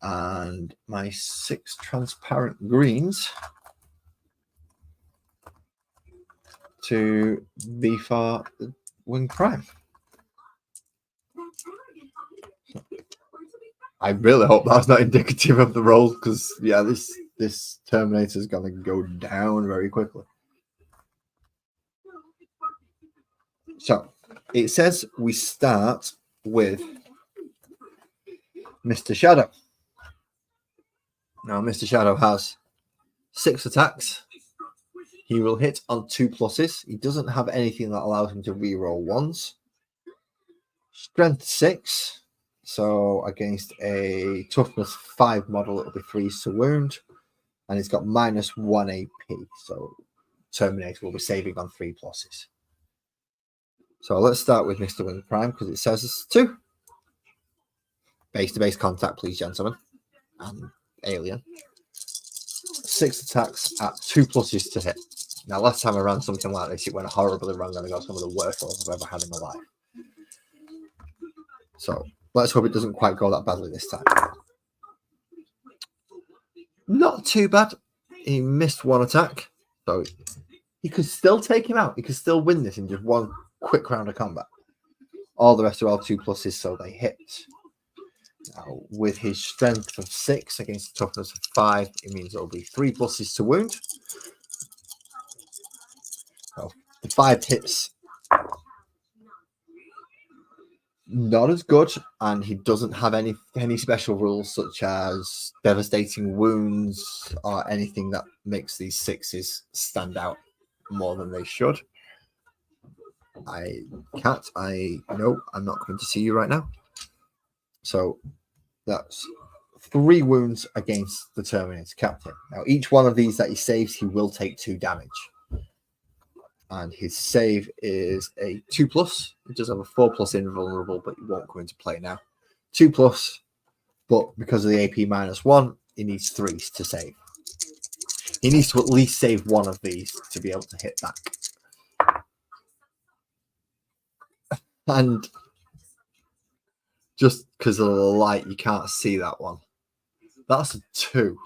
And my 6 transparent greens to be for Winged Prime. I really hope that's not indicative of the roll, because yeah, this Terminator is going to go down very quickly. So it says we start with Mr. Shadow. Now, Mr. Shadow has 6 attacks. He will hit on 2 pluses. He doesn't have anything that allows him to reroll 1s. Strength 6. So against a toughness 5 model, it'll be 3s to wound. And he's got -1 AP. So Terminator will be saving on 3 pluses. So let's start with Mr. Winged Prime, because it says it's 2. Base-to-base contact, please, gentlemen. And alien. 6 attacks at 2 pluses to hit. Now, last time I ran something like this, it went horribly wrong, and I got some of the worst rolls I've ever had in my life. So let's hope it doesn't quite go that badly this time. Not too bad. He missed 1 attack, so he could still take him out. He could still win this in just 1 quick round of combat. All the rest are all 2 pluses, so they hit. Now, with his strength of 6 against a toughness of 5, it means it'll be 3 pluses to wound. So the 5 hits, not as good, and he doesn't have any special rules such as devastating wounds or anything that makes these 6s stand out more than they should. No, I'm not coming to see you right now. So that's 3 wounds against the Terminator Captain. Now, each one of these that he saves, he will take 2 damage. And his save is a 2+. It does have a 4+ invulnerable, but it won't come into play now. 2+, but because of the AP -1, he needs 3s to save. He needs to at least save 1 of these to be able to hit back. And just because of the light, you can't see that one. That's a 2.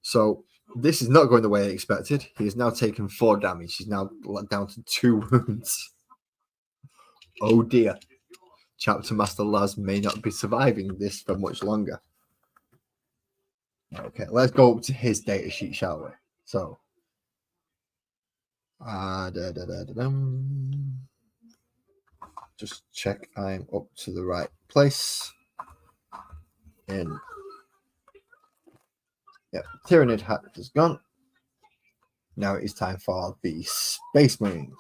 So this is not going the way I expected. He has now taken 4 damage. He's now down to 2 wounds. Oh dear. Chapter Master Laz may not be surviving this for much longer. Okay, let's go up to his data sheet, shall we? So, just check I'm up to the right place. Yep, Tyranid hat is gone. Now it is time for the Space Marine.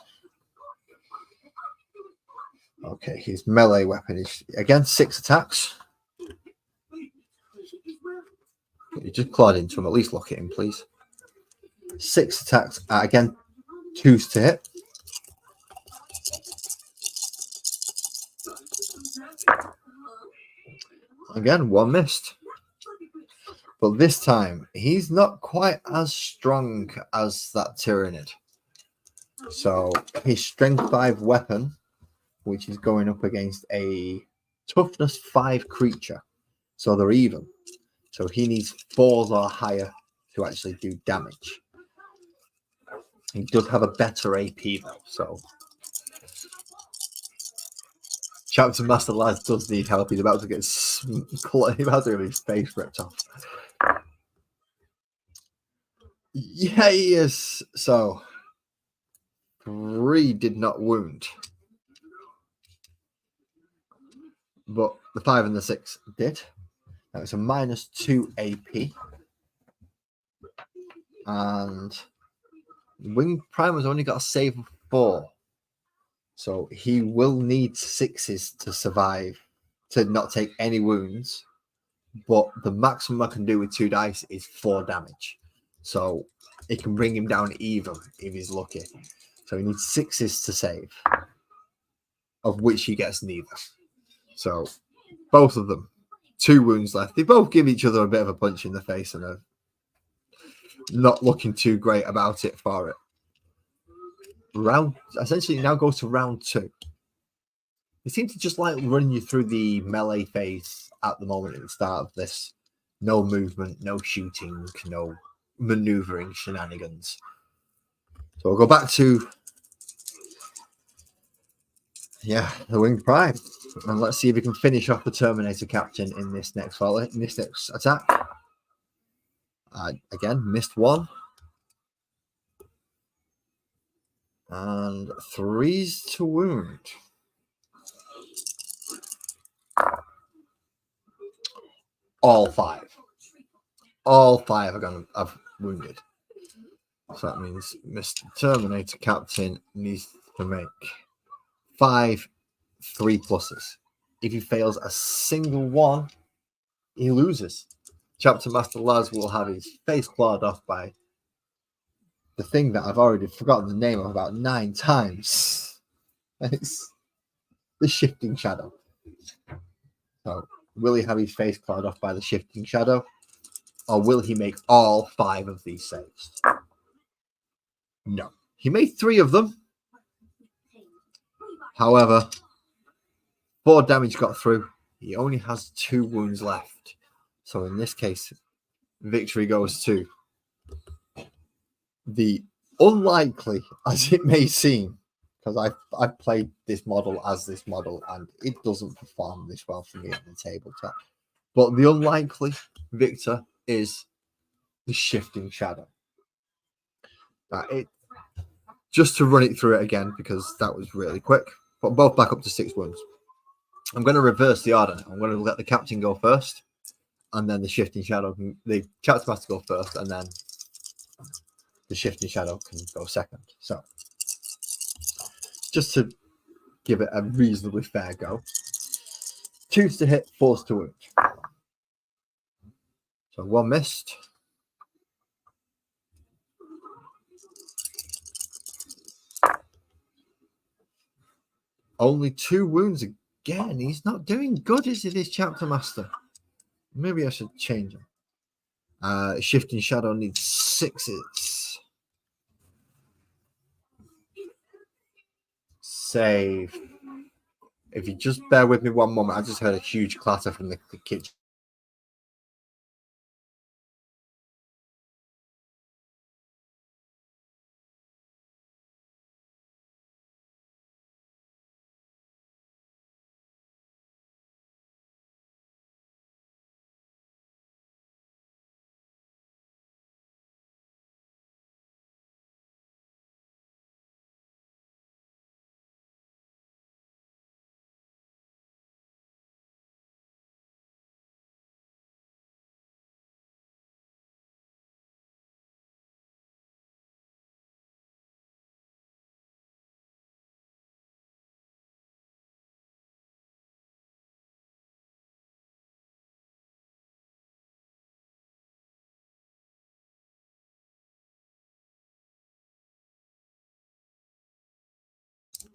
Okay, his melee weapon is again 6 attacks. You just clawed into him, at least look at him, please. 6 attacks, again 2s to hit. Again, 1 missed. But this time, he's not quite as strong as that Tyranid. So his strength 5 weapon, which is going up against a toughness 5 creature. So they're even. So he needs 4s or higher to actually do damage. He does have a better AP though, so Chapter Master Laz does need help. He's about to get he's about to get his face ripped off. Yeah, he is. So 3 did not wound, but the 5 and the 6 did. Now it's a -2 AP, and Winged Prime has only got a save of 4. So he will need 6s to survive, to not take any wounds. But the maximum I can do with 2 dice is 4 damage. So it can bring him down even if he's lucky. So he needs 6s to save, of which he gets neither. So both of them, 2 wounds left. They both give each other a bit of a punch in the face and are not looking too great about it for it. Round essentially now goes to round 2. They seem to just like run you through the melee phase at the moment at the start of this. No movement, no shooting, no maneuvering shenanigans. So we'll go back to the Winged Prime, and let's see if we can finish off the Terminator Captain in this next attack. Again, missed 1. And 3s to wound. All 5. All 5 are going to have wounded. So that means Mr. Terminator Captain needs to make 5 3+. If he fails a single one, he loses. Chapter Master Laz will have his face clawed off by the thing that I've already forgotten the name of about 9 times. It's the Shifting Shadow. So will he have his face clawed off by the Shifting Shadow? Or will he make all 5 of these saves? No. He made 3 of them. However, 4 damage got through. He only has 2 wounds left. So in this case, victory goes to the unlikely, as it may seem, because I've played this model as this model and it doesn't perform this well for me on the tabletop. But the unlikely victor is the Shifting Shadow. Just to run it through it again, because that was really quick. Put both back up to 6 wounds. I'm going to reverse the order. I'm going to let the captain go first, and then the Shifting Shadow, the Chapter Master go first, and then the Shifting Shadow can go second. So, just to give it a reasonably fair go. 2s to hit, 4s to wound. So 1 missed. Only 2 wounds again. He's not doing good, is he, this Chapter Master? Maybe I should change him. Shifting Shadow needs 6s. Save. If you just bear with me one moment, I just heard a huge clatter from the kitchen.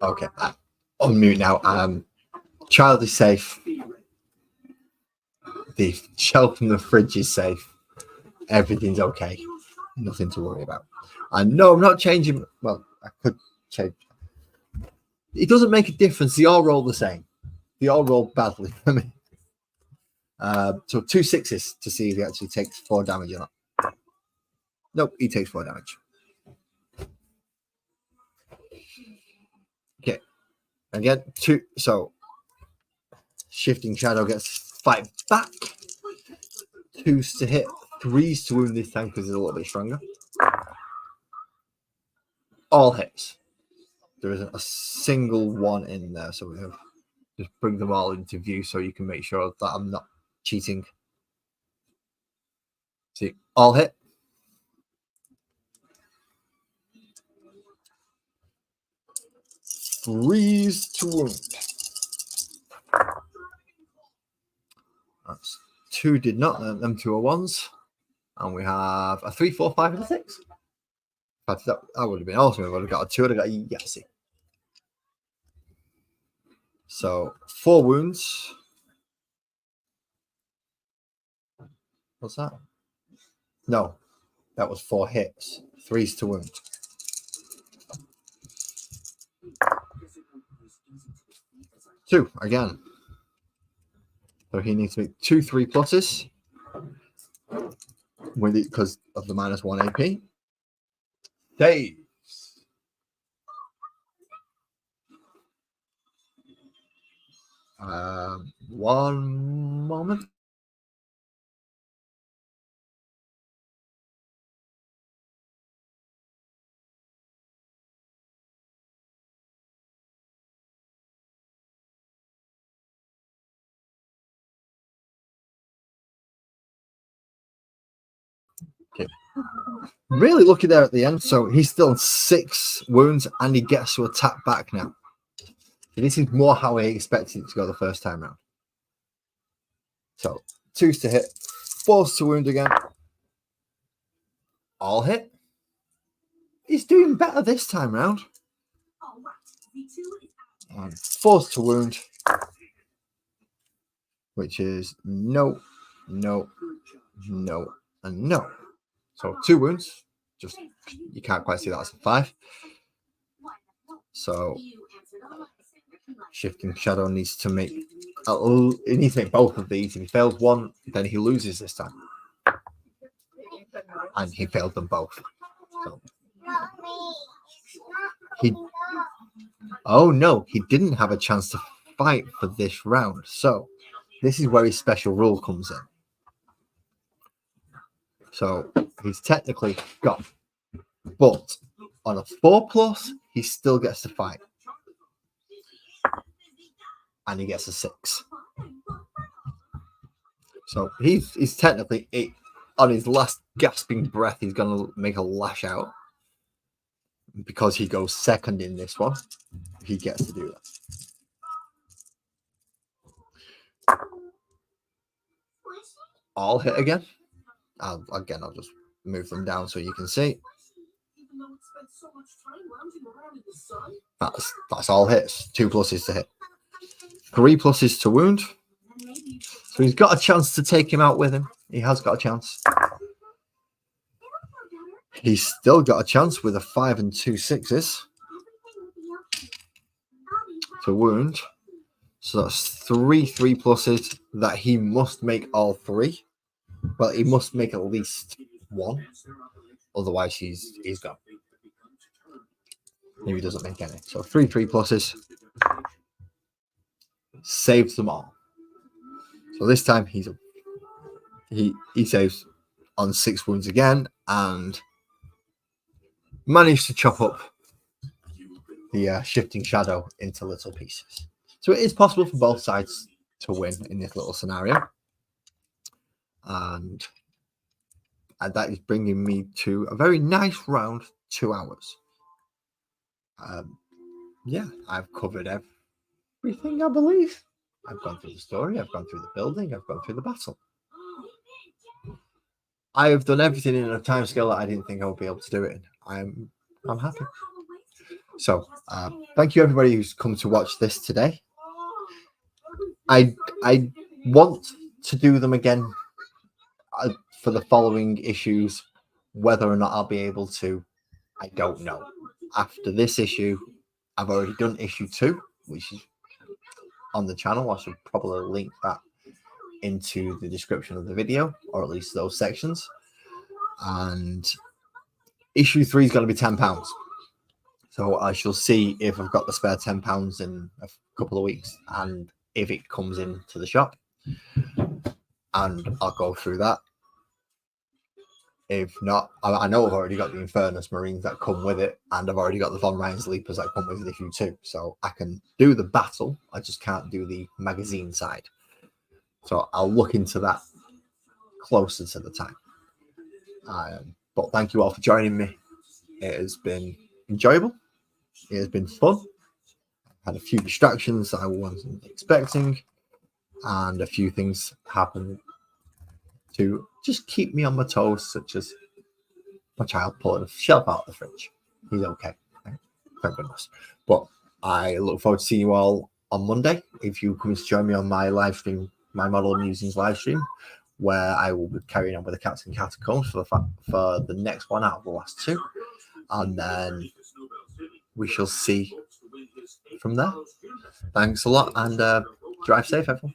Okay, on mute now. Child is safe. The shelf in the fridge is safe. Everything's okay. Nothing to worry about. And no, I'm not changing. Well, I could change. It doesn't make a difference. They all roll the same. They all roll badly for me. So 2 6s to see if he actually takes 4 damage or not. Nope, he takes 4 damage. Okay. Again, 2. So Shifting Shadow gets fight back. 2s to hit, 3s to wound this time because he's a little bit stronger. All hits. There isn't a single one in there, so we have just bring them all into view so you can make sure that I'm not cheating. See, all hit. Threes to wound. That's 2 did not, them 2 are 1s. And we have a 3, 4, 5, and a 6. In fact, that would have been awesome. I would have got a 2, I'd have got a Yahtzee. So 4 wounds. What's that? No, that was 4 hits. 3s to wound. Two again. So he needs to make 2 3 pluses with it because of the -1 AP. Saves. One moment. Okay. Really lucky there at the end. So he's still 6 wounds and he gets to attack back now. This is more how I expected it to go the first time round. So 2s to hit, 4s to wound again. All hit. He's doing better this time round. And 4s to wound, which is no, no, no, and no. So 2 wounds. Just you can't quite see that as a 5. So Shifting Shadow needs to make both of these. If he fails one, then he loses this time. And he failed them both. So oh no, he didn't have a chance to fight for this round. So this is where his special rule comes in. So he's technically gone. But on a 4+, he still gets to fight. And he gets a 6. So he's technically on his last gasping breath, he's gonna make a lash out. Because he goes second in this one, he gets to do that. All hit again. I'll just move them down so you can see. That's all hits. 2 pluses to hit. 3 pluses to wound. So he's got a chance to take him out with him. He has got a chance. He's still got a chance with a 5 and 2 6s to wound. So that's 3 3 pluses that he must make all 3. Well, he must make at least 1. Otherwise, he's gone. Maybe he doesn't make any. So 3 3 pluses. Saves them all. So this time he saves on 6 wounds again and managed to chop up the Shifting Shadow into little pieces. So it is possible for both sides to win in this little scenario. And that is bringing me to a very nice round, 2 hours. Yeah, I've covered everything, I believe. I've gone through the story, I've gone through the building, I've gone through the battle. I have done everything in a time scale that I didn't think I would be able to do it in. I'm happy. So thank you everybody who's come to watch this today. I want to do them again for the following issues. Whether or not I'll be able to, I don't know. After this issue, I've already done issue 2, which is on the channel. I should probably link that into the description of the video, or at least those sections. And issue 3 is going to be £10. So I shall see if I've got the spare £10 in a couple of weeks, and if it comes into the shop, and I'll go through that. If not, I know I've already got the Infernus Marines that come with it, and I've already got the Von Ryan's Leapers that come with issue 2. So I can do the battle, I just can't do the magazine side. So I'll look into that closer to the time. But thank you all for joining me. It has been enjoyable. It has been fun. Had a few distractions I wasn't expecting, and a few things happened to just keep me on my toes, such as my child pulling a shelf out of the fridge. He's okay, thank goodness. But I look forward to seeing you all on Monday. If you come to join me on my live stream, my Model Musings live stream, where I will be carrying on with the Captain Catacombs for the next one out of the last 2, and then we shall see from there. Thanks a lot, and drive safe, everyone.